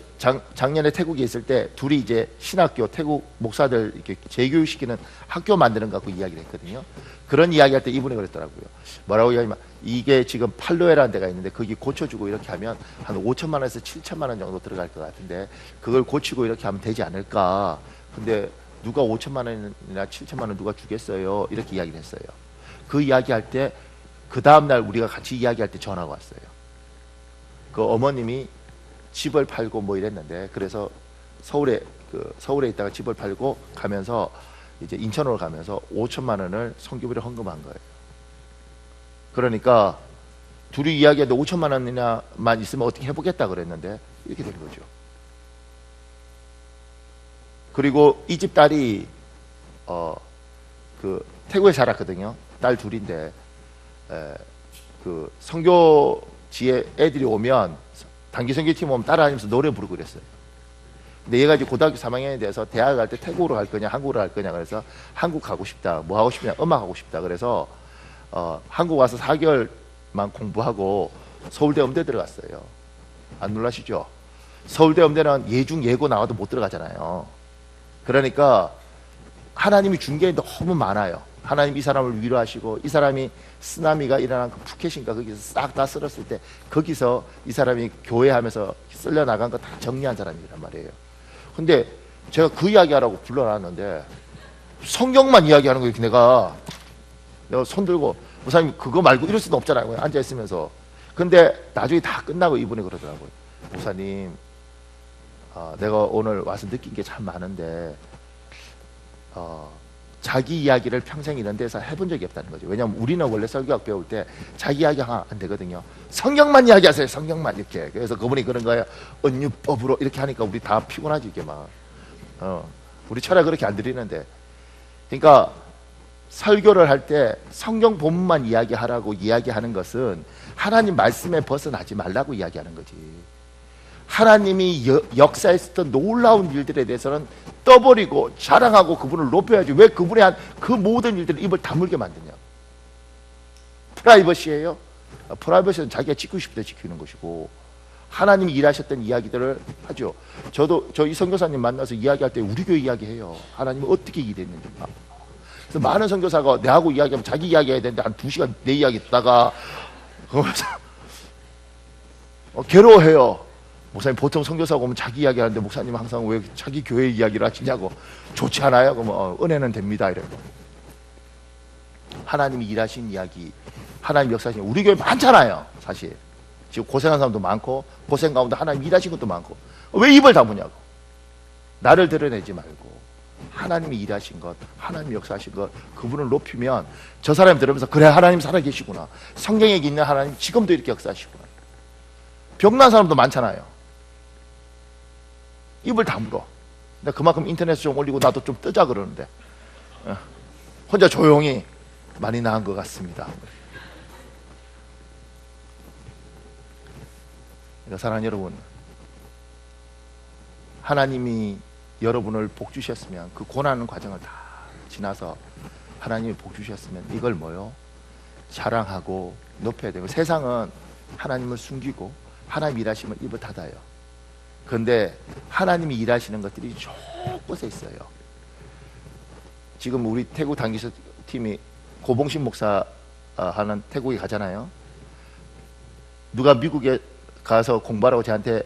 작년에 태국에 있을 때 둘이 이제 신학교, 태국 목사들 이렇게 재교육시키는 학교 만드는 거 갖고 이야기를 했거든요. 그런 이야기 할 때 이분이 그랬더라고요. 뭐라고 이야기하면, 이게 지금 팔로에라는 데가 있는데 거기 고쳐주고 이렇게 하면 한 5천만 원에서 7천만 원 정도 들어갈 것 같은데 그걸 고치고 이렇게 하면 되지 않을까. 근데 누가 5천만 원이나 7천만 원 누가 주겠어요? 이렇게 이야기를 했어요. 그 이야기할 때 그 다음날 우리가 같이 이야기할 때 전화가 왔어요. 그 어머님이 집을 팔고 뭐 이랬는데, 그래서 서울에 있다가 집을 팔고 가면서 이제 인천으로 가면서 5천만 원을 성교비를 헌금한 거예요. 그러니까 둘이 이야기하는데 5천만 원이나만 있으면 어떻게 해보겠다 그랬는데 이렇게 된 거죠. 그리고 이 집 딸이 그 태국에 살았거든요. 딸 둘인데 그 선교지에 애들이 오면 단기 선교팀 오면 따라다니면서 노래 부르고 그랬어요. 근데 얘가 이제 고등학교 3학년에 대해서 대학 갈 때 태국으로 갈 거냐 한국으로 갈 거냐 그래서 한국 가고 싶다. 뭐 하고 싶냐? 음악 하고 싶다. 그래서 한국 와서 4개월만 공부하고 서울대 음대 들어갔어요. 안 놀라시죠? 서울대 음대는 예중 예고 나와도 못 들어가잖아요. 그러니까 하나님이 준 게 너무 많아요. 하나님 이 사람을 위로하시고, 이 사람이 쓰나미가 일어난 그 푸켓인가 거기서 싹 다 쓸었을 때 거기서 이 사람이 교회하면서 쓸려 나간 거 다 정리한 사람이란 말이에요. 근데 제가 그 이야기하라고 불러놨는데 성경만 이야기하는 거예요. 내가 손 들고 목사님 그거 말고 이럴 수도 없잖아요. 앉아 있으면서. 근데 나중에 다 끝나고 이분이 그러더라고요. 목사님, 내가 오늘 와서 느낀 게 참 많은데 자기 이야기를 평생 이런 데서 해본 적이 없다는 거죠. 왜냐하면 우리는 원래 설교학 배울 때 자기 이야기 하면 안 되거든요. 성경만 이야기하세요. 성경만 이렇게. 그래서 그분이 그런 거예요. 은유법으로 이렇게 하니까 우리 다 피곤하지 이게 막. 우리 철학 그렇게 안 드리는데. 그러니까 설교를 할 때 성경 본문만 이야기하라고 이야기하는 것은 하나님 말씀에 벗어나지 말라고 이야기하는 거지. 하나님이 역사했었던 놀라운 일들에 대해서는 떠버리고 자랑하고 그분을 높여야지. 왜 그분이 한 그 모든 일들을 입을 다물게 만드냐? 프라이버시예요. 프라이버시는 자기가 지키고 싶을 때 지키는 것이고, 하나님이 일하셨던 이야기들을 하죠. 저도 이 선교사님 만나서 이야기할 때 우리 교회 이야기해요. 하나님이 어떻게 일했는지. 그래서 많은 선교사가 내하고 이야기하면 자기 이야기해야 되는데 한 2시간 내 이야기 듣다가 괴로워해요. 목사님 보통 선교사가 오면 자기 이야기하는데 목사님 항상 왜 자기 교회 이야기를 하시냐고. 좋지 않아요? 그러면 은혜는 됩니다 이래요. 하나님이 일하신 이야기, 하나님 역사하신 우리 교회 많잖아요. 사실 지금 고생한 사람도 많고 고생 가운데 하나님 일하신 것도 많고. 왜 입을 다무냐고. 나를 드러내지 말고 하나님이 일하신 것, 하나님 역사하신 것, 그분을 높이면 저 사람이 들으면서 그래 하나님 살아계시구나. 성경에 있는 하나님 지금도 이렇게 역사하시구나. 병난 사람도 많잖아요. 입을 다물어. 근데 그만큼 인터넷에 좀 올리고 나도 좀 뜨자 그러는데 혼자 조용히 많이 나은 것 같습니다. 그러니까 사랑하는 여러분, 하나님이 여러분을 복 주셨으면 그 고난의 과정을 다 지나서 하나님이 복 주셨으면 이걸 뭐요? 자랑하고 높여야 되고. 세상은 하나님을 숨기고 하나님 일하시면 입을 닫아요. 그런데 하나님이 일하시는 것들이 곳곳에 있어요. 지금 우리 태국 단기수 팀이 고봉신 목사 하는 태국에 가잖아요. 누가 미국에 가서 공부하라고 저한테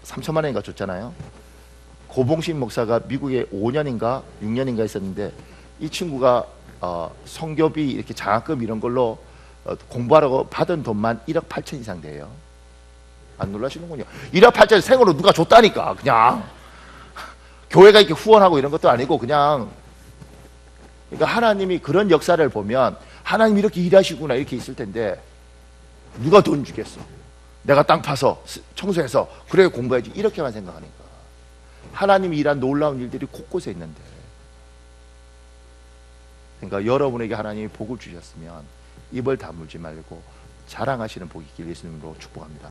3천만 원인가 줬잖아요. 고봉신 목사가 미국에 5년인가 6년인가 있었는데 이 친구가 성교비 이렇게 장학금 이런 걸로 공부하라고 받은 돈만 1억 8천 이상 돼요. 안 놀라시는군요. 1억 8천 생으로 누가 줬다니까. 그냥 교회가 이렇게 후원하고 이런 것도 아니고 그냥. 그러니까 하나님이 그런 역사를 보면 하나님이 이렇게 일하시구나 이렇게 있을 텐데 누가 돈 주겠어? 내가 땅 파서 청소해서 그래 공부해야지 이렇게만 생각하니까. 하나님이 일한 놀라운 일들이 곳곳에 있는데. 그러니까 여러분에게 하나님이 복을 주셨으면 입을 다물지 말고 자랑하시는 복이 있길 예수님으로 축복합니다.